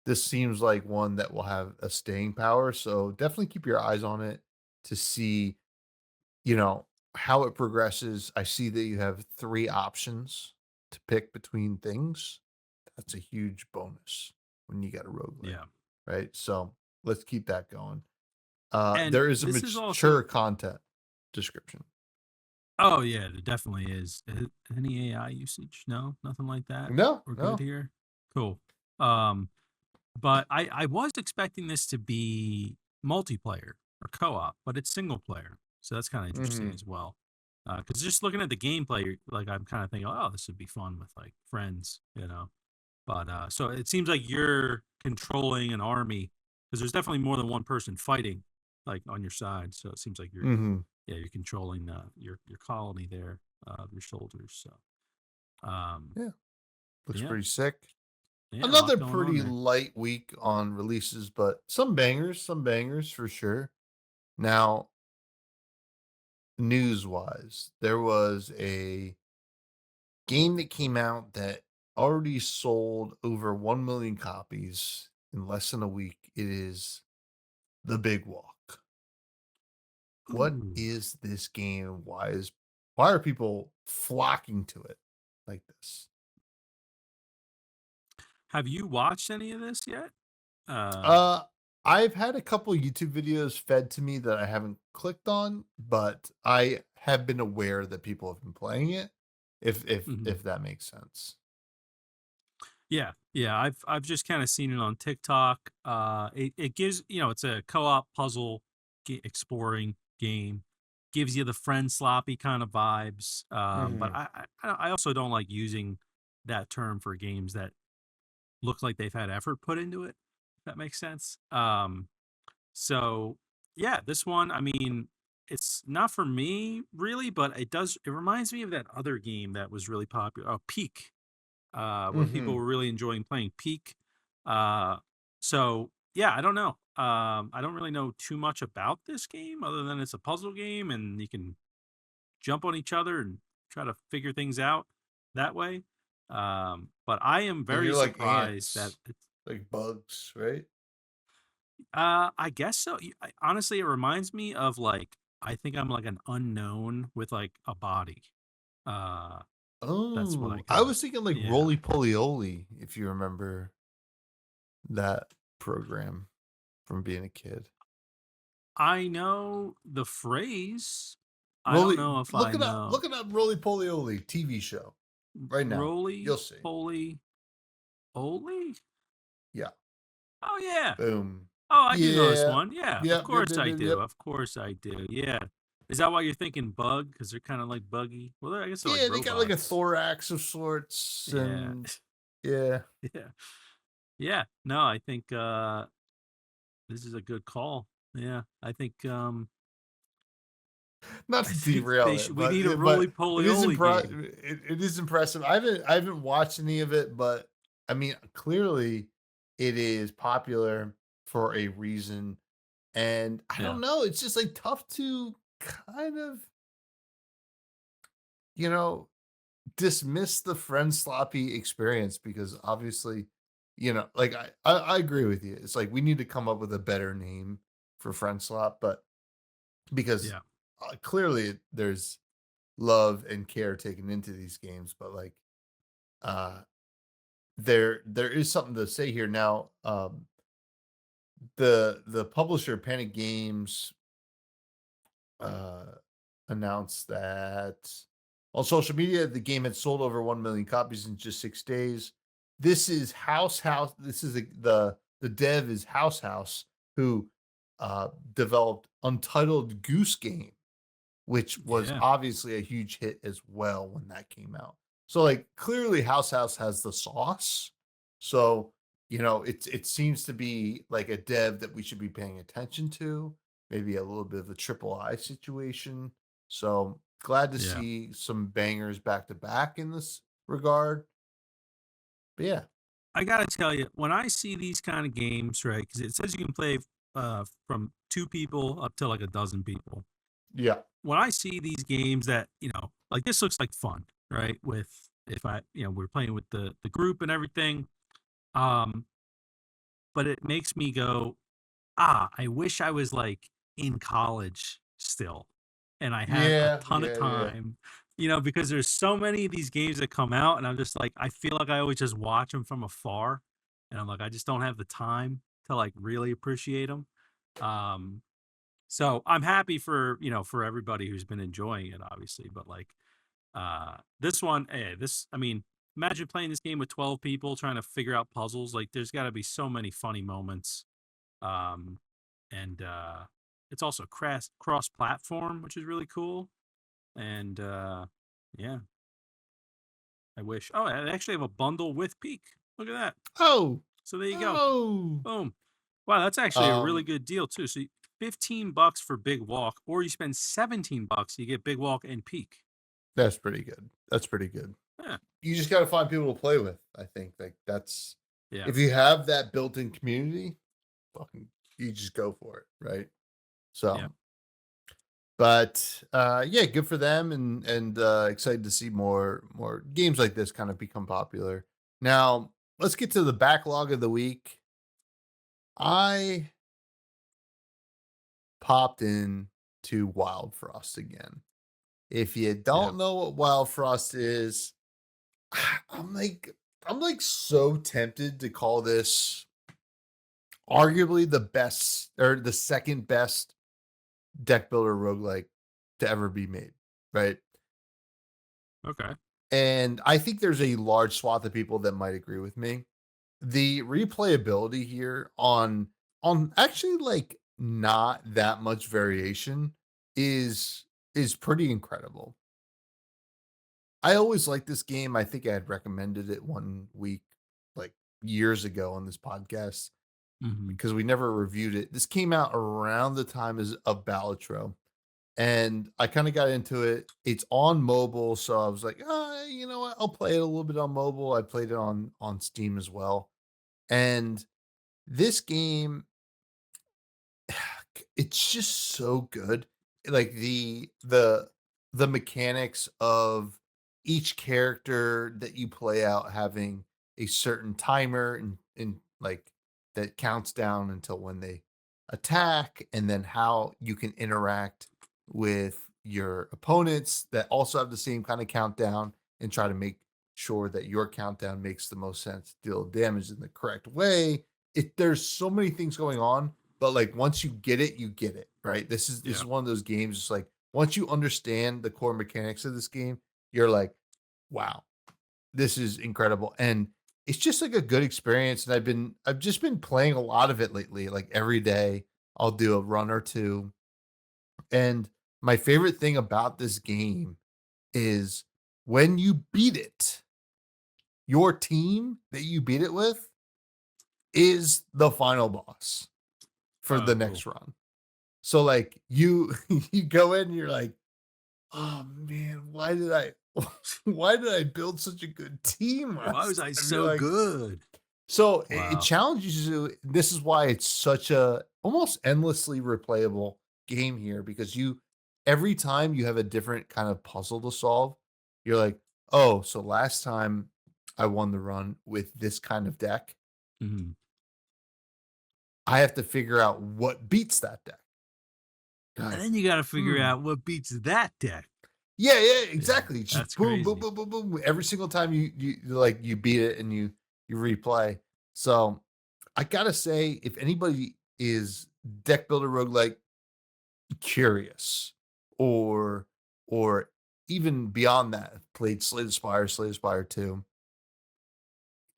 [SPEAKER 1] this seems like one that will have a staying power. So definitely keep your eyes on it to see, you know, how it progresses. I see that you have 3 options to pick between things. That's a huge bonus when you got a roguelite,
[SPEAKER 2] Yeah.
[SPEAKER 1] right? So let's keep that going.
[SPEAKER 2] And
[SPEAKER 1] There is a
[SPEAKER 2] this is
[SPEAKER 1] mature
[SPEAKER 2] also
[SPEAKER 1] content description.
[SPEAKER 2] oh yeah, it definitely is. Any AI usage? No, nothing like that.
[SPEAKER 1] No,
[SPEAKER 2] We're good
[SPEAKER 1] no.
[SPEAKER 2] here. Cool. Um, but I was expecting this to be multiplayer or co-op, but it's single player, so that's kind of interesting
[SPEAKER 1] Mhm.
[SPEAKER 2] as well. Because just looking at the gameplay, like I'm kind of thinking, oh, this would be fun with like friends, you know. But so it seems like you're controlling an army because there's definitely more than one person fighting, like on your side. So it seems like you're
[SPEAKER 1] Mhm.
[SPEAKER 2] yeah, you're controlling your colony there, your soldiers. So
[SPEAKER 1] Yeah, looks
[SPEAKER 2] yeah,
[SPEAKER 1] pretty sick.
[SPEAKER 2] yeah, a lot
[SPEAKER 1] Another
[SPEAKER 2] going on
[SPEAKER 1] pretty
[SPEAKER 2] there.
[SPEAKER 1] light week on releases, but some bangers for sure. Now, news-wise, there was a game that came out that already sold over 1,000,000 copies in less than a week. It is The Big Walk. What
[SPEAKER 2] Ooh,
[SPEAKER 1] is this game? Why are people flocking to it like this?
[SPEAKER 2] have you watched any of this yet?
[SPEAKER 1] Uh, I've had a couple YouTube videos fed to me that I haven't clicked on, but I have been aware that people have been playing it, if if
[SPEAKER 2] Mhm.
[SPEAKER 1] if that makes sense.
[SPEAKER 2] Yeah, yeah. I've just kind of seen it on TikTok. It gives it's a co-op puzzle exploring game. Gives you the friend sloppy kind of vibes. But
[SPEAKER 1] Mhm.
[SPEAKER 2] I also don't like using that term for games that look like they've had effort put into it. If that makes sense. So yeah, this one. I mean, it's not for me really, but it does. It reminds me of that other game that was really popular. Oh, Peak when people
[SPEAKER 1] Mhm.
[SPEAKER 2] were really enjoying playing Peak. Uh, so yeah, I don't know. I don't really know too much about this game other than it's a puzzle game and you can jump on each other and try to figure things out that way. But I am
[SPEAKER 1] And
[SPEAKER 2] very
[SPEAKER 1] you're like
[SPEAKER 2] surprised that
[SPEAKER 1] ants, like bugs, right?
[SPEAKER 2] I guess so. Honestly, it reminds me of like I think I'm like an unknown with like a body. Uh, that's what I
[SPEAKER 1] Oh, I
[SPEAKER 2] got.
[SPEAKER 1] was thinking like
[SPEAKER 2] Yeah.
[SPEAKER 1] Roly Poly, if you remember that program from being a kid.
[SPEAKER 2] I know the phrase. I don't
[SPEAKER 1] Roly,
[SPEAKER 2] know if I know
[SPEAKER 1] look it up, Roly Poly TV show right now. You'll
[SPEAKER 2] roly
[SPEAKER 1] see.
[SPEAKER 2] poly oly.
[SPEAKER 1] Yeah.
[SPEAKER 2] Oh yeah.
[SPEAKER 1] Boom.
[SPEAKER 2] Oh, I do know this
[SPEAKER 1] Yeah.
[SPEAKER 2] one. Yeah, of
[SPEAKER 1] Yep. Yep.
[SPEAKER 2] course
[SPEAKER 1] Yep.
[SPEAKER 2] I
[SPEAKER 1] Yep.
[SPEAKER 2] do.
[SPEAKER 1] Yep.
[SPEAKER 2] Of course I do. Yeah. Is that why you're thinking bug? Because they're kind of like buggy. Well, I guess they're like
[SPEAKER 1] Yeah, they got like a
[SPEAKER 2] robots.
[SPEAKER 1] thorax of sorts,
[SPEAKER 2] Yeah.
[SPEAKER 1] and yeah,
[SPEAKER 2] Yeah. Yeah. No, I think this is a good call. Yeah. I think
[SPEAKER 1] not
[SPEAKER 2] I
[SPEAKER 1] to
[SPEAKER 2] think
[SPEAKER 1] derail
[SPEAKER 2] they
[SPEAKER 1] it,
[SPEAKER 2] should we need a
[SPEAKER 1] but
[SPEAKER 2] roly
[SPEAKER 1] it
[SPEAKER 2] poly
[SPEAKER 1] is
[SPEAKER 2] oly game.
[SPEAKER 1] it is impressive. I haven't watched any of it, but I mean, clearly, it is popular for a reason, and I
[SPEAKER 2] Yeah.
[SPEAKER 1] don't know. It's just like tough to kind of you know dismiss the friend sloppy experience because obviously, like I agree with you. It's like we need to come up with a better name for friend slop, but because
[SPEAKER 2] Yeah.
[SPEAKER 1] clearly there's love and care taken into these games, but like uh there is something to say here now. The publisher Panic Games uh announced that on social media the game had sold over 1,000,000 copies in just 6 days. This is House. This is the dev is House, who developed Untitled Goose Game, which was
[SPEAKER 2] Yeah.
[SPEAKER 1] obviously a huge hit as well when that came out. So, like, clearly House has the sauce. So, it seems to be like a dev that we should be paying attention to, maybe a little bit of a triple I situation. So, glad to
[SPEAKER 2] Yeah.
[SPEAKER 1] see some bangers back to back in this regard. But yeah.
[SPEAKER 2] I gotta tell you, when I see these kind of games, right? Because it says you can play from 2 people up to like a dozen people.
[SPEAKER 1] Yeah.
[SPEAKER 2] When I see these games that like this looks like fun, right? With if I we're playing with the group and everything, um, but it makes me go, I wish I was like in college still and I had a
[SPEAKER 1] Yeah,
[SPEAKER 2] ton of
[SPEAKER 1] yeah, yeah.
[SPEAKER 2] time, because there's so many of these games that come out and I'm just like, I feel like I always just watch them from afar and I'm like, I just don't have the time to like really appreciate them. Um, so I'm happy for everybody who's been enjoying it, obviously, but like, this one, I mean, imagine playing this game with 12 people trying to figure out puzzles. Like, there's got to be so many funny moments. Um, and it's also cross platform, which is really cool. And yeah, I wish. Oh, I actually have a bundle with Peak. Look at that.
[SPEAKER 1] Oh,
[SPEAKER 2] So there you go.
[SPEAKER 1] oh.
[SPEAKER 2] Boom. Wow, that's actually a really
[SPEAKER 1] Um,
[SPEAKER 2] good deal too. So $15 for Big Walk, or you spend $17, you get Big Walk and Peak.
[SPEAKER 1] that's pretty good. That's pretty good.
[SPEAKER 2] Yeah,
[SPEAKER 1] You just gotta find people to play with, I think. Like, that's
[SPEAKER 2] yeah,
[SPEAKER 1] if you have that built-in community, fucking you just go for it, right?
[SPEAKER 2] yeah,
[SPEAKER 1] So, but, yeah, good for them and, excited to see more games like this kind of become popular. Now, let's get to the backlog of the week. I popped in to Wildfrost again. If you
[SPEAKER 2] yeah.
[SPEAKER 1] don't know what Wildfrost is, I'm like I'm like so tempted to call this arguably the best or the second best deck builder roguelike to ever be made, right?
[SPEAKER 2] Okay.
[SPEAKER 1] And I think there's a large swath of people that might agree with me. The replayability here on actually like not that much variation is pretty incredible. I always liked this game. I think I had recommended it one week like years ago on this podcast
[SPEAKER 2] Hmm.
[SPEAKER 1] because we never reviewed it. This came out around the time as of Balatro, and I kind of got into it. It's on mobile, so I was like, you know what? I'll play it a little bit on mobile. I played it on Steam as well, and this game, it's just so good. Like the mechanics of each character that you play out having a certain timer and like that counts down until when they attack, and then how you can interact with your opponents that also have the same kind of countdown and try to make sure that your countdown makes the most sense to deal damage in the correct way. There's so many things going on, but like once you get it, right? This
[SPEAKER 2] Yeah,
[SPEAKER 1] is one of those games. It's like once you understand the core mechanics of this game, you're like, wow, this is incredible. And it's just like a good experience. And I've just been playing a lot of it lately. Like every day I'll do a run or two. And my favorite thing about this game is when you beat it, your team that you beat it with is the final boss for the
[SPEAKER 2] cool.
[SPEAKER 1] next run. So like you you go in and you're like, "Oh man, why did I build such a good team
[SPEAKER 2] Why
[SPEAKER 1] last
[SPEAKER 2] was I
[SPEAKER 1] time?" You're
[SPEAKER 2] so
[SPEAKER 1] like,
[SPEAKER 2] good?
[SPEAKER 1] so it
[SPEAKER 2] Wow.
[SPEAKER 1] challenges you. This is why it's such a almost endlessly replayable game here because you every time you have a different kind of puzzle to solve, you're like, "Oh, so last time I won the run with this kind of deck,
[SPEAKER 2] Hmm.
[SPEAKER 1] I have to figure out what beats that deck."
[SPEAKER 2] And
[SPEAKER 1] Like,
[SPEAKER 2] then you got to figure
[SPEAKER 1] hmm.
[SPEAKER 2] out what beats that deck.
[SPEAKER 1] Yeah, yeah,
[SPEAKER 2] Yeah,
[SPEAKER 1] exactly. Just
[SPEAKER 2] that's
[SPEAKER 1] boom, boom,
[SPEAKER 2] crazy.
[SPEAKER 1] boom, boom, boom. Every single time you beat it and you replay. So I gotta say, if anybody is deck builder roguelike curious, or or even beyond that, played Slay the Spire 2,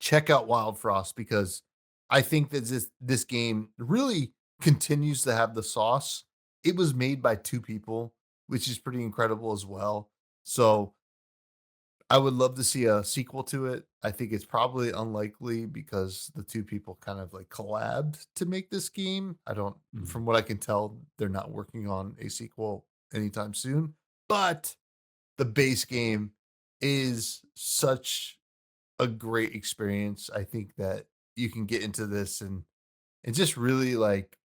[SPEAKER 1] check out Wild Frost because I think that this game really continues to have the sauce. It was made by 2 people, which is pretty incredible as well. So, I would love to see a sequel to it. I think it's probably unlikely because the 2 people kind of, like, collabed to make this game. I don't
[SPEAKER 2] Mm,
[SPEAKER 1] From what I can tell, they're not working on a sequel anytime soon, but the base game is such a great experience. I think that you can get into this and just really, like,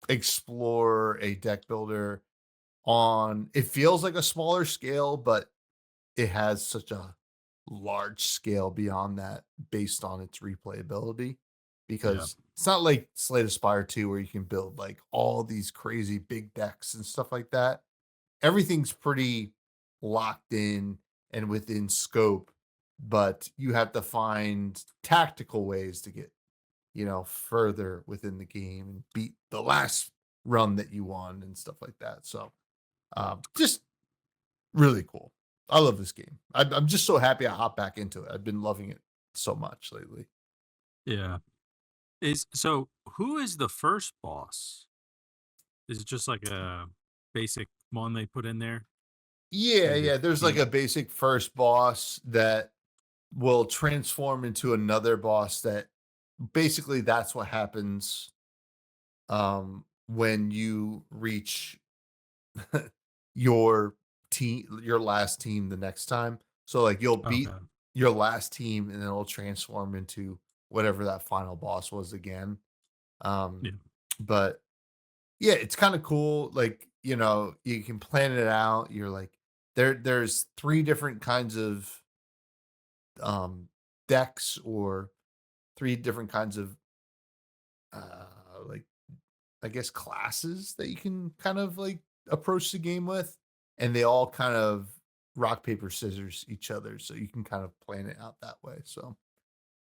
[SPEAKER 1] explore a deck builder on it feels like a smaller scale, but it has such a large scale beyond that based on its replayability,
[SPEAKER 2] yeah.
[SPEAKER 1] because it's not like Slay the Spire 2 where you can build, like, all these crazy big decks and stuff like that. Everything's pretty locked in and within scope, but you have to find tactical ways to get, further within the game and beat the last run that you won and stuff like that. So, just really cool. I love this game. I'm just so happy I hopped back into it. I've been loving it so much lately.
[SPEAKER 2] Yeah. Is so who is the first boss? Is it just like a basic one they put in there?
[SPEAKER 1] Yeah,
[SPEAKER 2] Is it
[SPEAKER 1] yeah. There's like
[SPEAKER 2] the
[SPEAKER 1] a basic first boss that will transform into another boss that basically that's what happens when you reach your your last team the next time. So like you'll beat
[SPEAKER 2] okay.
[SPEAKER 1] your last team and then it'll transform into whatever that final boss was again. Um
[SPEAKER 2] Yeah.
[SPEAKER 1] but yeah, it's kind of cool. Like, you can plan it out. You're like there's 3 different kinds of um decks or 3 different kinds of like I guess classes that you can kind of like approach the game with, and they all kind of rock paper scissors each other, so you can kind of plan it out that way. So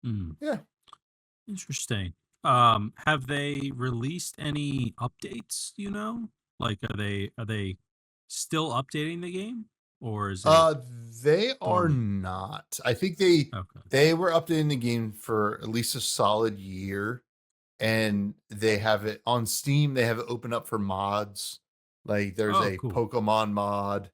[SPEAKER 2] Mm,
[SPEAKER 1] yeah,
[SPEAKER 2] interesting. Have they released any updates, you know? Like are they still updating the game or is it
[SPEAKER 1] uh, they are
[SPEAKER 2] dormant?
[SPEAKER 1] not. I think they were updating the game for at least a solid year, and they have it on Steam. They have it open up for mods. Like there's
[SPEAKER 2] Oh,
[SPEAKER 1] a
[SPEAKER 2] cool.
[SPEAKER 1] Pokemon mod,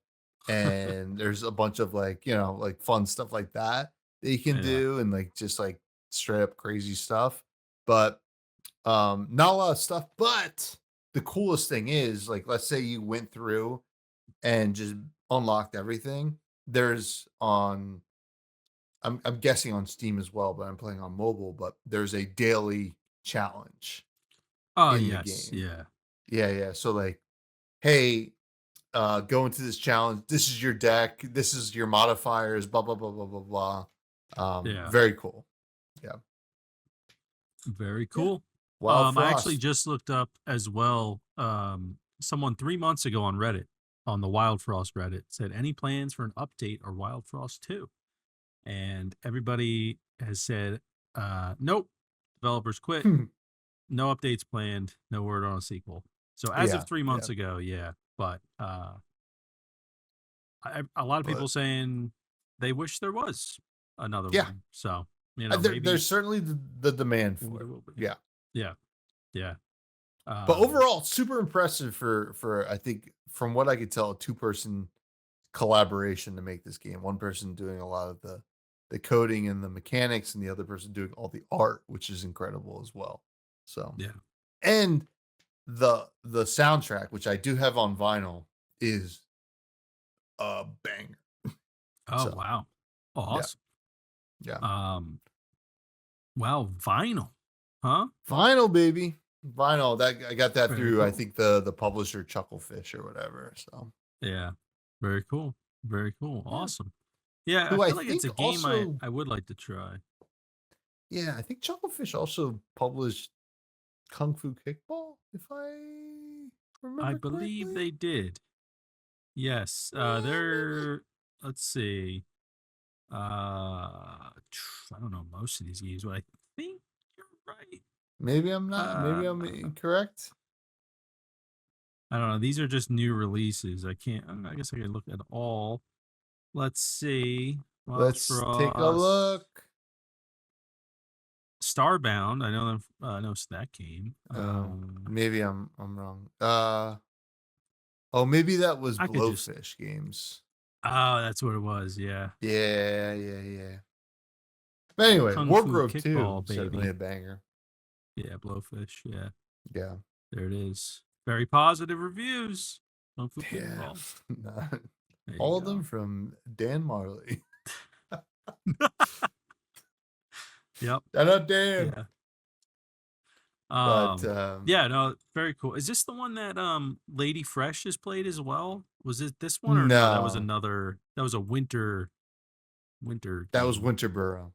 [SPEAKER 1] and there's a bunch of like like fun stuff like that that you can
[SPEAKER 2] Yeah.
[SPEAKER 1] do, and like just like straight up crazy stuff. But not a lot of stuff. But the coolest thing is like let's say you went through and just unlocked everything. There's on I'm guessing on Steam as well, but I'm playing on mobile. But there's a daily challenge
[SPEAKER 2] Oh,
[SPEAKER 1] in the
[SPEAKER 2] yes.
[SPEAKER 1] game.
[SPEAKER 2] Yeah.
[SPEAKER 1] Yeah, yeah. So like, hey, go into this challenge. This is your deck. This is your modifiers. Blah blah blah blah blah blah.
[SPEAKER 2] Yeah.
[SPEAKER 1] Very cool. Yeah,
[SPEAKER 2] Very
[SPEAKER 1] yeah.
[SPEAKER 2] cool.
[SPEAKER 1] Wild
[SPEAKER 2] I actually
[SPEAKER 1] Frost.
[SPEAKER 2] just looked up as well. Someone 3 months ago on Reddit, on the Wildfrost Reddit, said any plans for an update or Wildfrost 2? And everybody has said, nope, developers quit, no updates planned, no word on a sequel. So as of
[SPEAKER 1] Yeah,
[SPEAKER 2] three
[SPEAKER 1] yeah.
[SPEAKER 2] months ago, yeah. But a lot of
[SPEAKER 1] But
[SPEAKER 2] people saying they wish there was another
[SPEAKER 1] yeah,
[SPEAKER 2] one. So,
[SPEAKER 1] there's
[SPEAKER 2] maybe,
[SPEAKER 1] certainly the demand
[SPEAKER 2] maybe
[SPEAKER 1] for
[SPEAKER 2] there
[SPEAKER 1] it.
[SPEAKER 2] will be.
[SPEAKER 1] Yeah.
[SPEAKER 2] Yeah. Yeah.
[SPEAKER 1] But
[SPEAKER 2] Um,
[SPEAKER 1] overall, super impressive for I think from what I could tell, a two-person collaboration to make this game. One person doing a lot of the coding and the mechanics, and the other person doing all the art, which is incredible as well. So,
[SPEAKER 2] yeah.
[SPEAKER 1] and the soundtrack, which I do have on vinyl, is a banger.
[SPEAKER 2] Oh,
[SPEAKER 1] So
[SPEAKER 2] wow. Oh,
[SPEAKER 1] yeah,
[SPEAKER 2] awesome.
[SPEAKER 1] yeah.
[SPEAKER 2] Um, wow, vinyl, huh?
[SPEAKER 1] Vinyl, baby. Vinyl. That I got that
[SPEAKER 2] Very
[SPEAKER 1] through I
[SPEAKER 2] cool.
[SPEAKER 1] think the publisher Chucklefish or whatever. So
[SPEAKER 2] Yeah. Very cool. Very cool.
[SPEAKER 1] yeah.
[SPEAKER 2] Awesome. Yeah, I
[SPEAKER 1] Who I
[SPEAKER 2] feel like it's
[SPEAKER 1] think
[SPEAKER 2] a game I
[SPEAKER 1] also
[SPEAKER 2] I would like to try.
[SPEAKER 1] yeah, I think Chucklefish also published Kung Fu Kickball, if I
[SPEAKER 2] I
[SPEAKER 1] remember
[SPEAKER 2] believe
[SPEAKER 1] correctly.
[SPEAKER 2] they did. Yes.
[SPEAKER 1] Yeah, maybe.
[SPEAKER 2] They're let's see. I don't know most of these games, but I think you're right.
[SPEAKER 1] Maybe I'm not. Maybe I'm
[SPEAKER 2] Uh
[SPEAKER 1] incorrect.
[SPEAKER 2] I don't know. These are just new releases. I can't I guess I can look at all. Let's see. Wild
[SPEAKER 1] Let's take a
[SPEAKER 2] Frost.
[SPEAKER 1] look.
[SPEAKER 2] Starbound. I know them. I know that game.
[SPEAKER 1] Maybe I'm wrong. Oh, maybe that was
[SPEAKER 2] I could just.
[SPEAKER 1] Blowfish Games.
[SPEAKER 2] Oh, that's what it was. Yeah.
[SPEAKER 1] Yeah. But anyway,
[SPEAKER 2] Kung Fu
[SPEAKER 1] Wargrove 2,
[SPEAKER 2] Kickball,
[SPEAKER 1] certainly
[SPEAKER 2] baby.
[SPEAKER 1] a banger.
[SPEAKER 2] Yeah, Blowfish. Yeah,
[SPEAKER 1] Yeah.
[SPEAKER 2] there it is. Very positive reviews. Kung Fu
[SPEAKER 1] Yeah.
[SPEAKER 2] Kickball. There
[SPEAKER 1] All
[SPEAKER 2] you
[SPEAKER 1] of them
[SPEAKER 2] go.
[SPEAKER 1] from Dan Marley.
[SPEAKER 2] Yep.
[SPEAKER 1] Shout out Dan.
[SPEAKER 2] Yeah.
[SPEAKER 1] But
[SPEAKER 2] Yeah, no, very cool. Is this the one that Lady Fresh has played as well? Was it this one or no? That was
[SPEAKER 1] no,
[SPEAKER 2] another. That was a winter
[SPEAKER 1] that was
[SPEAKER 2] game.
[SPEAKER 1] Winterboro.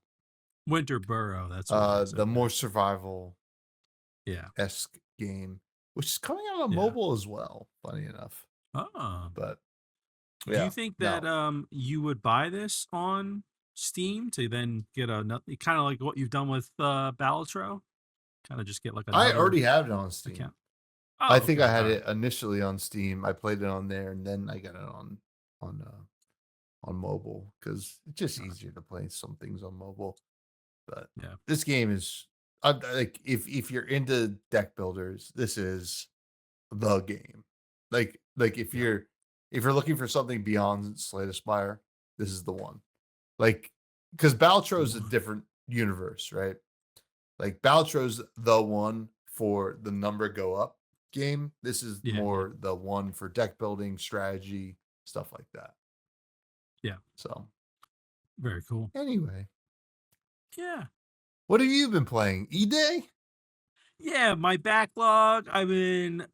[SPEAKER 2] Winter Burrow. That's what it is.
[SPEAKER 1] The
[SPEAKER 2] Okay.
[SPEAKER 1] more survival
[SPEAKER 2] Yeah.
[SPEAKER 1] esque game, which is coming out on
[SPEAKER 2] Yeah.
[SPEAKER 1] mobile as well. Funny enough,
[SPEAKER 2] Oh.
[SPEAKER 1] but
[SPEAKER 2] Do
[SPEAKER 1] yeah,
[SPEAKER 2] you think that
[SPEAKER 1] no,
[SPEAKER 2] you would buy this on Steam to then get another kind of like what you've done with Balatro? Kind of just get like
[SPEAKER 1] I
[SPEAKER 2] another
[SPEAKER 1] already have it on Steam.
[SPEAKER 2] account. Oh,
[SPEAKER 1] I think
[SPEAKER 2] okay.
[SPEAKER 1] I had
[SPEAKER 2] All right.
[SPEAKER 1] it initially on Steam. I played it on there, and then I got it on mobile because it's just
[SPEAKER 2] All right.
[SPEAKER 1] easier to play some things on mobile. But
[SPEAKER 2] Yeah.
[SPEAKER 1] this game is like if you're into deck builders, this is the game. Like
[SPEAKER 2] Yep.
[SPEAKER 1] if you're looking for something beyond Slay the Spire, this is the one. Like because Baltro
[SPEAKER 2] The
[SPEAKER 1] is a
[SPEAKER 2] one.
[SPEAKER 1] different universe, right? Like Baltro's the one for the number go up game. This is
[SPEAKER 2] Yeah. Yeah.
[SPEAKER 1] more the one for deck building, strategy, stuff like that.
[SPEAKER 2] Yeah.
[SPEAKER 1] So
[SPEAKER 2] Very cool.
[SPEAKER 1] anyway,
[SPEAKER 2] Yeah.
[SPEAKER 1] what have you been playing? E-Day?
[SPEAKER 2] Yeah, my backlog. I'm in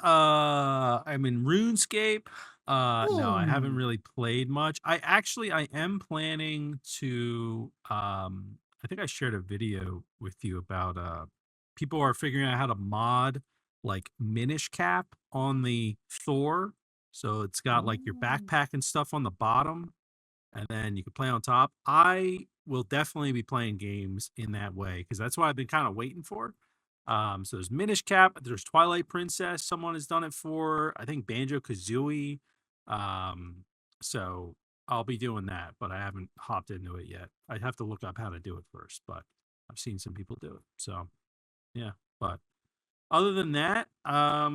[SPEAKER 2] RuneScape. No, I haven't
[SPEAKER 1] Ooh.
[SPEAKER 2] really played much. I am planning to I think I shared a video with you about people are figuring out how to mod like Minish Cap on the Thor. So it's got like your
[SPEAKER 1] Ooh.
[SPEAKER 2] backpack and stuff on the bottom and then you can play on top. I will definitely be playing games in that way because that's what I've been kind of waiting for. So there's Minish Cap, there's Twilight Princess. Someone has done it for, I think Banjo Kazooie. So I'll be doing that, but I haven't hopped into it yet. I'd have to look up how to do it first, but I've seen some people do it. So yeah, but other than that, I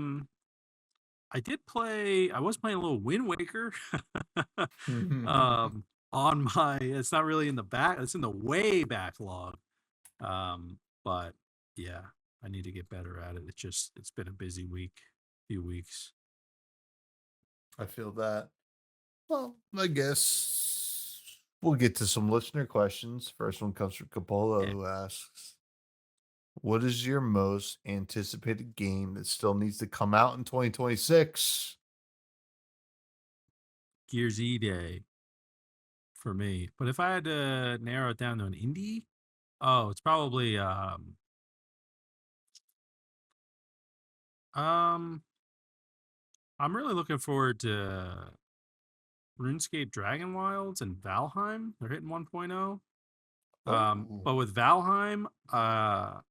[SPEAKER 2] was playing a little Wind Waker. um, on my, it's not really in the back, it's in the way backlog. But yeah, I need to get better at it. It's been a busy few weeks.
[SPEAKER 1] I feel that. Well, I guess we'll get to some listener questions. First one comes from Capola,
[SPEAKER 2] Yeah,
[SPEAKER 1] who asks, what is your most anticipated game that still needs to come out in 2026?
[SPEAKER 2] Gears E Day for me. But if I had to narrow it down to an indie, oh, it's probably um I'm really looking forward to RuneScape Dragon Wilds and Valheim. They're hitting 1.0.
[SPEAKER 1] Oh,
[SPEAKER 2] But with Valheim, I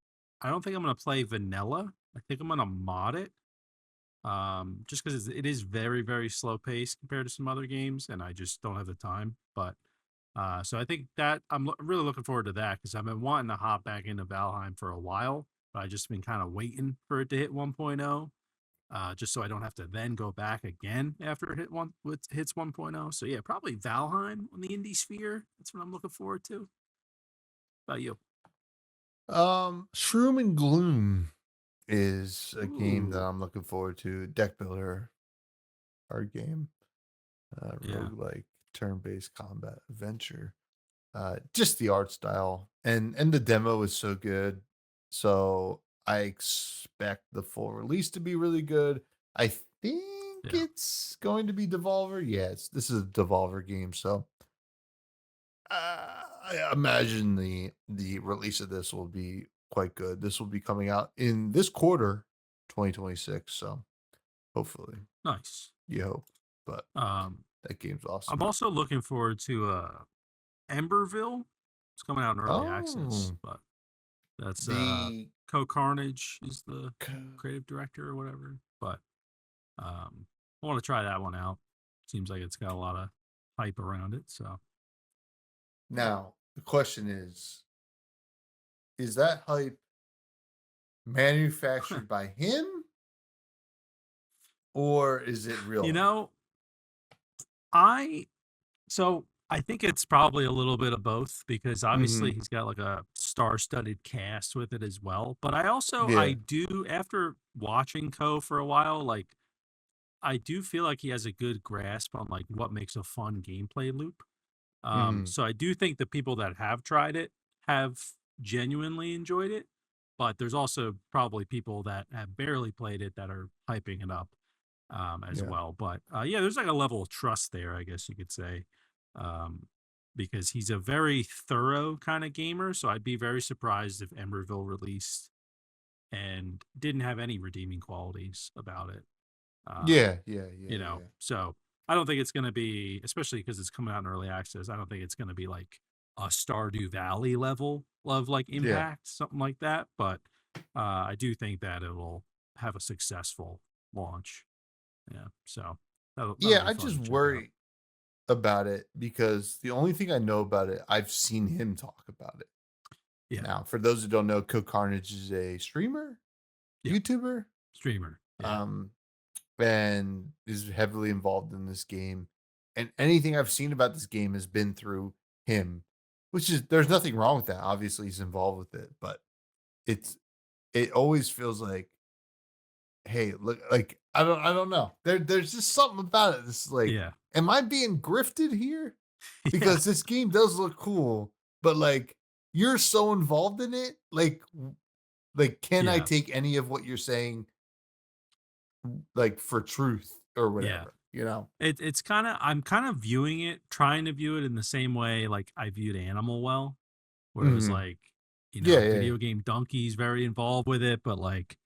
[SPEAKER 2] don't think I'm gonna play vanilla. I think I'm gonna mod it. Just because it is very, very slow paced compared to some other games, and I just don't have the time. But so I think that really looking forward to that because I've been wanting to hop back into Valheim for a while, but I just been kind of waiting for it to hit 1.0, just so I don't have to then go back again after it hits 1.0. So yeah, probably Valheim on the indie sphere. That's what I'm looking forward to. How about you?
[SPEAKER 1] Shroom and Gloom is a game that
[SPEAKER 2] Ooh,
[SPEAKER 1] I'm looking forward to. Deck builder, card game,
[SPEAKER 2] yeah,
[SPEAKER 1] roguelike, turn-based combat adventure. Just the art style and the demo is so good. So I expect the full release to be really good. I think
[SPEAKER 2] yeah.
[SPEAKER 1] it's going to be Devolver. Yes, this is a Devolver game, so I imagine the release of this will be quite good. This will be coming out in this quarter, 2026. So hopefully,
[SPEAKER 2] Nice.
[SPEAKER 1] you hope, but
[SPEAKER 2] Um,
[SPEAKER 1] that game's
[SPEAKER 2] I'm
[SPEAKER 1] awesome.
[SPEAKER 2] also looking forward to Emberville. It's coming out in early access,
[SPEAKER 1] Oh,
[SPEAKER 2] but that's
[SPEAKER 1] the
[SPEAKER 2] Co Carnage is the
[SPEAKER 1] co-
[SPEAKER 2] creative director or whatever. But I want to try that one out. Seems like it's got a lot of hype around it. So
[SPEAKER 1] now the question is that hype manufactured by him, or is it real
[SPEAKER 2] You
[SPEAKER 1] hype?
[SPEAKER 2] know, I so I think it's probably a little bit of both because obviously
[SPEAKER 1] Mhm.
[SPEAKER 2] he's got like a star-studded cast with it as well. But I
[SPEAKER 1] Yeah.
[SPEAKER 2] do after watching Ko for a while, like I do feel like he has a good grasp on like what makes a fun gameplay loop.
[SPEAKER 1] Mhm.
[SPEAKER 2] So I do think the people that have tried it have genuinely enjoyed it, but there's also probably people that have barely played it that are hyping it up as
[SPEAKER 1] Yeah.
[SPEAKER 2] well. But yeah, there's like a level of trust there, I guess you could say, um, because he's a very thorough kind of gamer. So I'd be very surprised if Emerville released and didn't have any redeeming qualities about it.
[SPEAKER 1] Yeah, yeah, yeah, yeah.
[SPEAKER 2] So I don't think it's going to be, especially because it's coming out in early access. I don't think it's going to be like a Stardew Valley level of like
[SPEAKER 1] Yeah.
[SPEAKER 2] impact, something like that. But I do think that it'll have a successful launch. Yeah, so that'll
[SPEAKER 1] Yeah,
[SPEAKER 2] be
[SPEAKER 1] I
[SPEAKER 2] fun
[SPEAKER 1] just
[SPEAKER 2] to check out.
[SPEAKER 1] worry about it because the only thing I know about it, I've seen him talk about it.
[SPEAKER 2] Yeah,
[SPEAKER 1] Now, for those who don't know, Cook Carnage is a streamer,
[SPEAKER 2] yeah,
[SPEAKER 1] YouTuber,
[SPEAKER 2] streamer. Yeah,
[SPEAKER 1] um, and is heavily involved in this game. And anything I've seen about this game has been through him, which is there's nothing wrong with that. Obviously, he's involved with it, but it's it always feels like, hey, look, like I don't know. There's just something about it. This is like,
[SPEAKER 2] yeah,
[SPEAKER 1] am I being grifted here?
[SPEAKER 2] yeah,
[SPEAKER 1] Because this game does look cool, but like you're so involved in it, like can I
[SPEAKER 2] yeah,
[SPEAKER 1] take any of what you're saying like for truth or
[SPEAKER 2] yeah.
[SPEAKER 1] whatever, you know?
[SPEAKER 2] It's kind of I'm kind of viewing it, trying to view it in the same way like I viewed Animal Well, where it was
[SPEAKER 1] Mhm.
[SPEAKER 2] like,
[SPEAKER 1] Yeah, yeah, yeah.
[SPEAKER 2] video game donkey's very involved with it, but like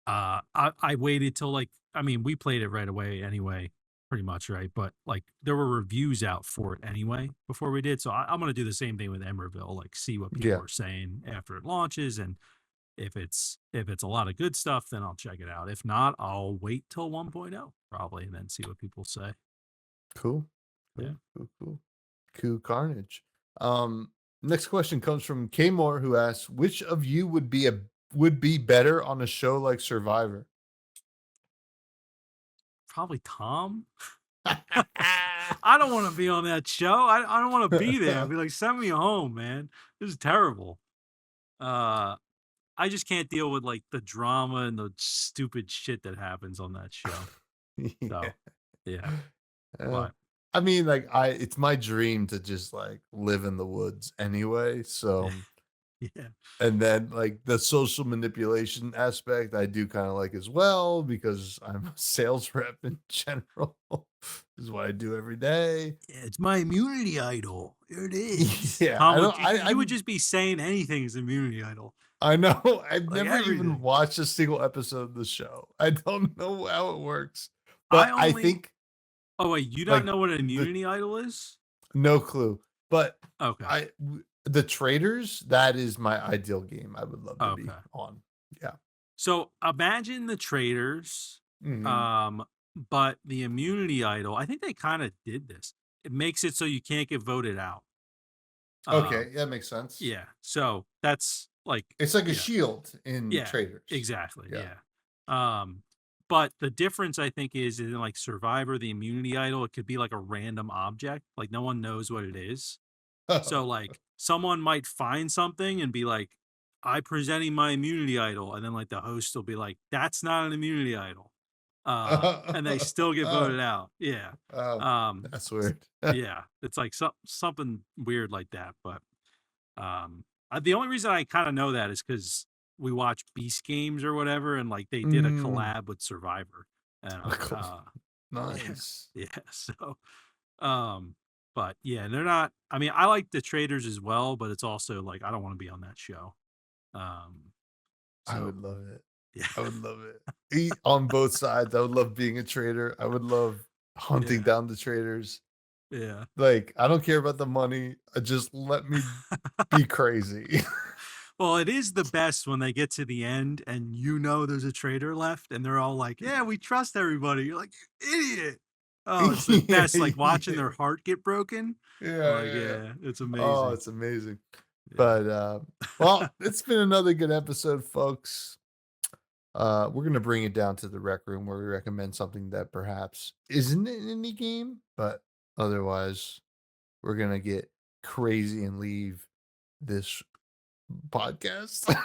[SPEAKER 2] I waited till like I mean, we played it right away anyway, pretty much, right? But like there were reviews out for it anyway before we did. So I'm gonna do the same thing with Emerville, like see what people
[SPEAKER 1] Yeah,
[SPEAKER 2] are saying after it launches, and if it's a lot of good stuff, then I'll check it out. If not, I'll wait till 1.0 probably and then see what people say.
[SPEAKER 1] cool.
[SPEAKER 2] Yeah.
[SPEAKER 1] Cool, cool, cool. Cool Carnage. Um, Next question comes from K Moore who asks, which of you would be better on a show like Survivor?
[SPEAKER 2] Probably Tom. I don't want to be on that show. I don't want to be there. I'd be like, send me home, man. This is terrible. Uh I just can't deal with like the drama and the stupid shit that happens on that show.
[SPEAKER 1] Yeah.
[SPEAKER 2] So, yeah,
[SPEAKER 1] Uh,
[SPEAKER 2] but
[SPEAKER 1] I mean, like, it's my dream to just like live in the woods anyway. So,
[SPEAKER 2] yeah,
[SPEAKER 1] and then like the social manipulation aspect, I do kind of like as well because I'm a sales rep in general. This is what I do every day.
[SPEAKER 2] it's my immunity idol. Here it is.
[SPEAKER 1] Yeah,
[SPEAKER 2] Tom
[SPEAKER 1] I
[SPEAKER 2] would
[SPEAKER 1] don't.
[SPEAKER 2] you would just be saying anything as immunity idol,
[SPEAKER 1] I know. I've
[SPEAKER 2] like
[SPEAKER 1] never even
[SPEAKER 2] everything.
[SPEAKER 1] watched a single episode of the show. I don't know how it works,
[SPEAKER 2] I
[SPEAKER 1] but I
[SPEAKER 2] only.
[SPEAKER 1] think
[SPEAKER 2] Oh wait, you don't
[SPEAKER 1] like
[SPEAKER 2] know what an
[SPEAKER 1] the
[SPEAKER 2] immunity idol is?
[SPEAKER 1] no clue. But
[SPEAKER 2] Okay,
[SPEAKER 1] the traders, that is my ideal game. I would love to be
[SPEAKER 2] okay.
[SPEAKER 1] on. Yeah.
[SPEAKER 2] So imagine the traders,
[SPEAKER 1] Mhm.
[SPEAKER 2] um, but the immunity idol. I think they kind of did this. It makes it so you can't get voted out.
[SPEAKER 1] Okay,
[SPEAKER 2] Um,
[SPEAKER 1] that makes sense.
[SPEAKER 2] yeah. So that's like,
[SPEAKER 1] It's like a
[SPEAKER 2] yeah,
[SPEAKER 1] shield in
[SPEAKER 2] yeah,
[SPEAKER 1] traders.
[SPEAKER 2] exactly,
[SPEAKER 1] Yeah.
[SPEAKER 2] yeah. But the difference I think is in like Survivor, the immunity idol, it could be like a random object, like no one knows what it is. So like someone might find something and be like, "I presenting my immunity idol," and then like the host will be like, "That's not an immunity idol," and they still get
[SPEAKER 1] Oh,
[SPEAKER 2] voted out. Yeah,
[SPEAKER 1] oh,
[SPEAKER 2] um,
[SPEAKER 1] that's weird.
[SPEAKER 2] yeah, it's like something weird like that. But the only reason I kind of know that is because we watch Beast Games or whatever, and like they did a
[SPEAKER 1] Mm.
[SPEAKER 2] collab with Survivor, and
[SPEAKER 1] Cool.
[SPEAKER 2] yeah,
[SPEAKER 1] Nice.
[SPEAKER 2] yeah. So um, but yeah, they're not. I mean, I like the traders as well, but it's also like I don't want to be on that show. Um,
[SPEAKER 1] I
[SPEAKER 2] so
[SPEAKER 1] would love it.
[SPEAKER 2] yeah,
[SPEAKER 1] I would love it. On both sides. I would love being a trader. I would love hunting
[SPEAKER 2] yeah,
[SPEAKER 1] down the traders.
[SPEAKER 2] yeah.
[SPEAKER 1] Like, I don't care about the money. Just let me be crazy.
[SPEAKER 2] Well, it is the best when they get to the end and there's a trader left, and they're all like, "Yeah, we trust everybody." You're like, "You idiot!" Oh, it's the
[SPEAKER 1] Yeah,
[SPEAKER 2] best. Like watching their
[SPEAKER 1] yeah,
[SPEAKER 2] heart get broken. I'm
[SPEAKER 1] yeah,
[SPEAKER 2] like,
[SPEAKER 1] yeah.
[SPEAKER 2] yeah, it's
[SPEAKER 1] Oh,
[SPEAKER 2] amazing.
[SPEAKER 1] it's amazing.
[SPEAKER 2] Yeah.
[SPEAKER 1] But, well, it's been another good episode, folks. we're gonna bring it down to the rec room where we recommend something that perhaps isn't an indie game, but otherwise we're gonna get crazy and leave this podcast. I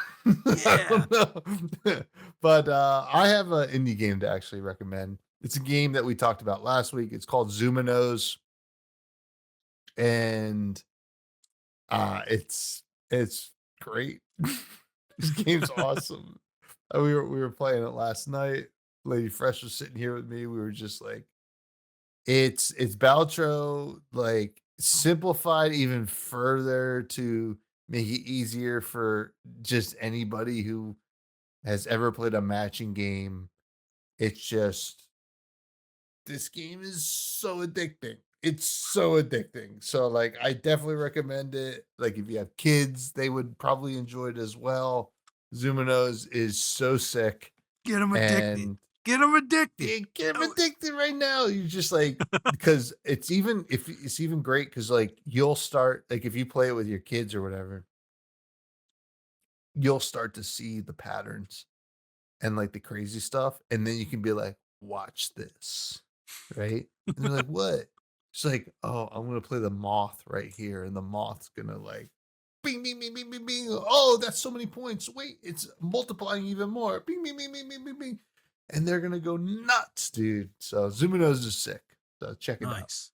[SPEAKER 2] Yeah.
[SPEAKER 1] don't know. But I have an indie game to actually recommend. It's a game that we talked about last week. It's called Zuma, and it's great. This game's awesome. We were playing it last night. Lady Fresh was sitting here with me. We were just like, it's Baltro like simplified even further to make it easier for just anybody who has ever played a matching game. It's just this game is so addicting. It's so addicting. So like I definitely recommend it. Like if you have kids, they would probably enjoy it as well. Zuminos is so sick
[SPEAKER 2] Get them addicted.
[SPEAKER 1] and
[SPEAKER 2] Get them addicted.
[SPEAKER 1] get
[SPEAKER 2] Oh,
[SPEAKER 1] addicted right now. You just like because it's even great because like you'll start like if you play it with your kids or whatever, you'll start to see the patterns and like the crazy stuff, and then you can be like, watch this, right? And they're like, what? It's like, oh, I'm gonna play the moth right here, and the moth's gonna like bing, bing, bing, bing, bing, bing. Oh, that's so many points. Wait, it's multiplying even more. Bing, bing, bing, bing, bing, bing, bing. And they're gonna go nuts, dude. So Zuminos is sick. So check it out.
[SPEAKER 2] nice.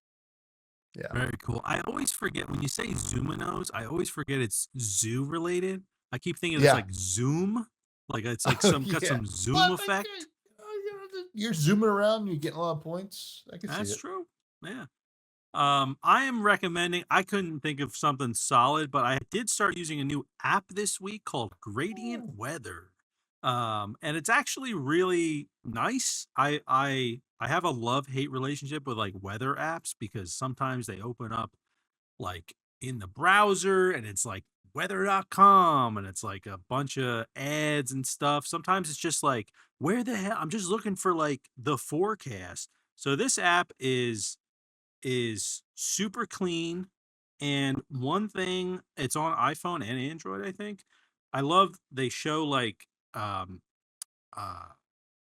[SPEAKER 1] Yeah.
[SPEAKER 2] Very cool. I always forget when you say Zuminos, I always forget it's zoo related. I keep thinking it's
[SPEAKER 1] Yeah.
[SPEAKER 2] like Zoom, like it's like
[SPEAKER 1] Oh,
[SPEAKER 2] some got
[SPEAKER 1] yeah.
[SPEAKER 2] some Zoom
[SPEAKER 1] But
[SPEAKER 2] effect.
[SPEAKER 1] you're zooming around, you're getting a lot of points. I can see
[SPEAKER 2] That's
[SPEAKER 1] it.
[SPEAKER 2] true. Yeah. I am recommending. I couldn't think of something solid, but I did start using a new app this week called Gradient
[SPEAKER 1] Oh.
[SPEAKER 2] Weather. And it's actually really nice. I have a love hate relationship with like weather apps because sometimes they open up like in the browser and it's like weather.com and it's like a bunch of ads and stuff. Sometimes it's just like, where the hell? I'm just looking for like the forecast. So this app is super clean. And one thing, it's on iPhone and Android, I think. I love they show like uh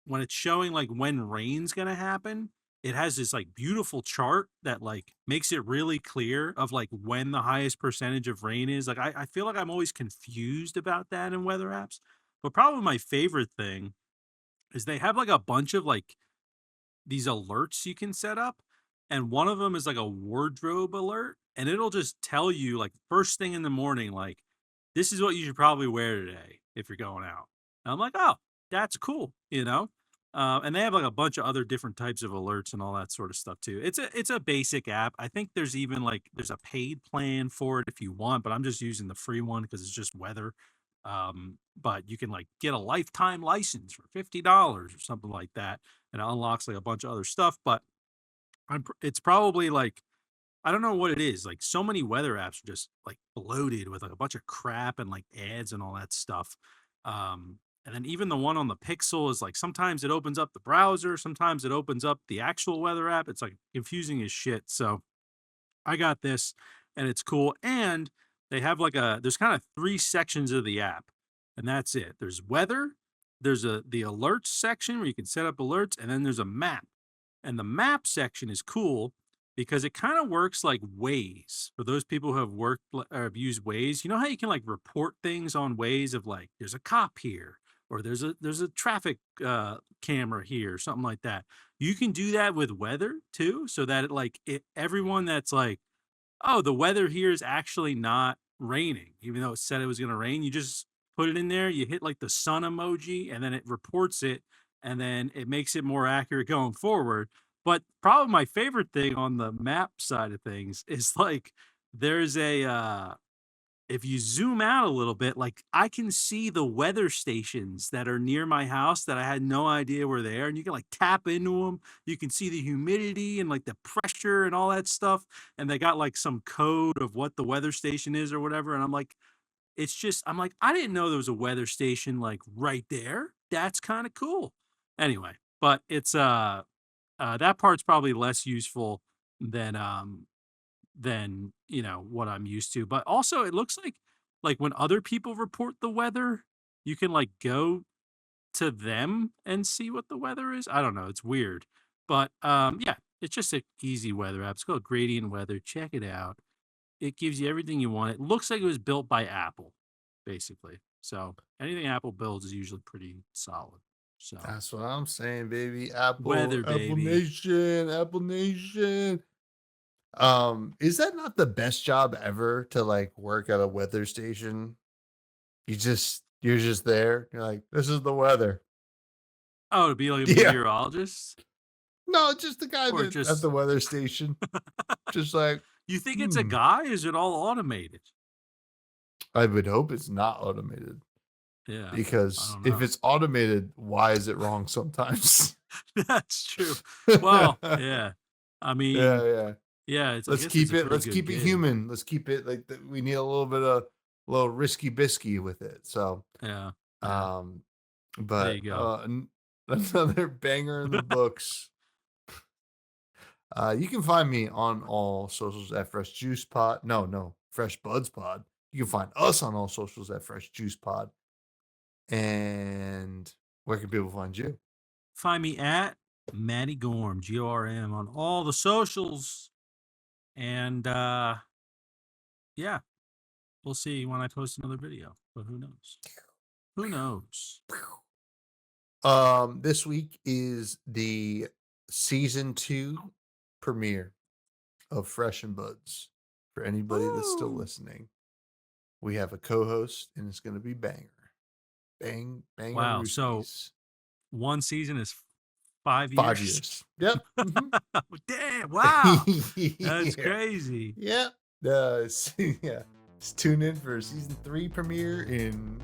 [SPEAKER 2] when it's showing like when rain's gonna happen, it has this like beautiful chart that like makes it really clear of like when the highest percentage of rain is. Like I feel like I'm always confused about that in weather apps. But probably my favorite thing is they have like a bunch of like these alerts you can set up, and one of them is like a wardrobe alert, and it'll just tell you like first thing in the morning, like this is what you should probably wear today if you're going out. And I'm like, oh, that's cool, you know. And they have like a bunch of other different types of alerts and all that sort of stuff too. It's a basic app. I think there's even like there's a paid plan for it if you want, but I'm just using the free one because it's just weather. But you can like get a lifetime license for $50 or something like that, and it unlocks like a bunch of other stuff. But it's probably like I don't know what it is. Like so many weather apps are just like bloated with like a bunch of crap and like ads and all that stuff. And then even the one on the Pixel is like sometimes it opens up the browser, sometimes it opens up the actual weather app. It's like confusing as shit. So I got this and it's cool. And they have like there's kind of three sections of the app, and that's it. There's weather, there's the alerts section where you can set up alerts, and then there's a map. And the map section is cool because it kind of works like Waze. For those people who have worked or have used Waze, you know how you can like report things on Waze of like there's a cop here or there's a traffic camera here or something like that. You can do that with weather too, so that everyone that's like, oh, the weather here is actually not raining, even though it said it was going to rain. You just put it in there, you hit like the sun emoji, and then it reports it, and then it makes it more accurate going forward. But probably my favorite thing on the map side of things is like there's if you zoom out a little bit, like I can see the weather stations that are near my house that I had no idea were there. And you can like tap into them. You can see the humidity and like the pressure and all that stuff. And they got like some code of what the weather station is or whatever. And I'm like, I'm like, I didn't know there was a weather station like right there. That's kind of cool. Anyway, but that part's probably less useful than what I'm used to. But also it looks like when other people report the weather, you can like go to them and see what the weather is. I don't know. It's weird. But yeah, it's just an easy weather app. It's called Gradient Weather. Check it out. It gives you everything you want. It looks like it was built by Apple, basically. So anything Apple builds is usually pretty solid. So
[SPEAKER 1] That's what I'm saying, baby. Apple,
[SPEAKER 2] weather,
[SPEAKER 1] Apple
[SPEAKER 2] baby.
[SPEAKER 1] Nation, Apple Nation. Is that not the best job ever to like work at a weather station? You're just there. You're like, this is the weather.
[SPEAKER 2] Oh, to be like a
[SPEAKER 1] Yeah.
[SPEAKER 2] meteorologist?
[SPEAKER 1] No, just the guy
[SPEAKER 2] Or
[SPEAKER 1] that at the
[SPEAKER 2] just
[SPEAKER 1] weather station. Just like,
[SPEAKER 2] you think it's a
[SPEAKER 1] hmm.
[SPEAKER 2] guy? Is it all automated?
[SPEAKER 1] I would hope it's not automated.
[SPEAKER 2] Yeah. I
[SPEAKER 1] Because
[SPEAKER 2] don't
[SPEAKER 1] if
[SPEAKER 2] know.
[SPEAKER 1] it's automated, why is it wrong sometimes?
[SPEAKER 2] That's true. Well, yeah. I mean,
[SPEAKER 1] Yeah.
[SPEAKER 2] yeah, it's I
[SPEAKER 1] Let's
[SPEAKER 2] guess it's
[SPEAKER 1] keep
[SPEAKER 2] a
[SPEAKER 1] it.
[SPEAKER 2] pretty
[SPEAKER 1] Let's
[SPEAKER 2] good
[SPEAKER 1] keep it
[SPEAKER 2] gig.
[SPEAKER 1] human. Let's keep it like we need a little bit of little risky bisky with it. So,
[SPEAKER 2] Yeah. Yeah.
[SPEAKER 1] um,
[SPEAKER 2] There you
[SPEAKER 1] but
[SPEAKER 2] go.
[SPEAKER 1] another banger in the books. You can find me on all socials at Fresh Juice Pod. No, Fresh Buds Pod. You can find us on all socials at Fresh Juice Pod. And where can people find you?
[SPEAKER 2] Find me at Matty Gorm, Gorm, on all the socials. And yeah, we'll see when I post another video. But who knows? Who knows?
[SPEAKER 1] This week is the season 2 premiere of Fresh and Buds. For anybody that's still
[SPEAKER 2] Woo!
[SPEAKER 1] listening, we have a co-host, and it's going to be banger, banger
[SPEAKER 2] Wow. So
[SPEAKER 1] Rooskies.
[SPEAKER 2] one season is 5
[SPEAKER 1] 5
[SPEAKER 2] years.
[SPEAKER 1] years. Yep.
[SPEAKER 2] Damn! Wow, that's
[SPEAKER 1] Yeah.
[SPEAKER 2] crazy.
[SPEAKER 1] Yep. Yeah. Just tune in for season 3 premiere in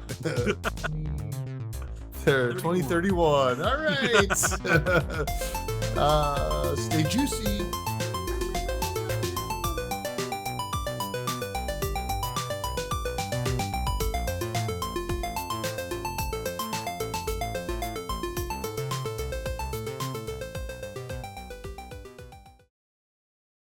[SPEAKER 1] 2031. All right. Stay juicy.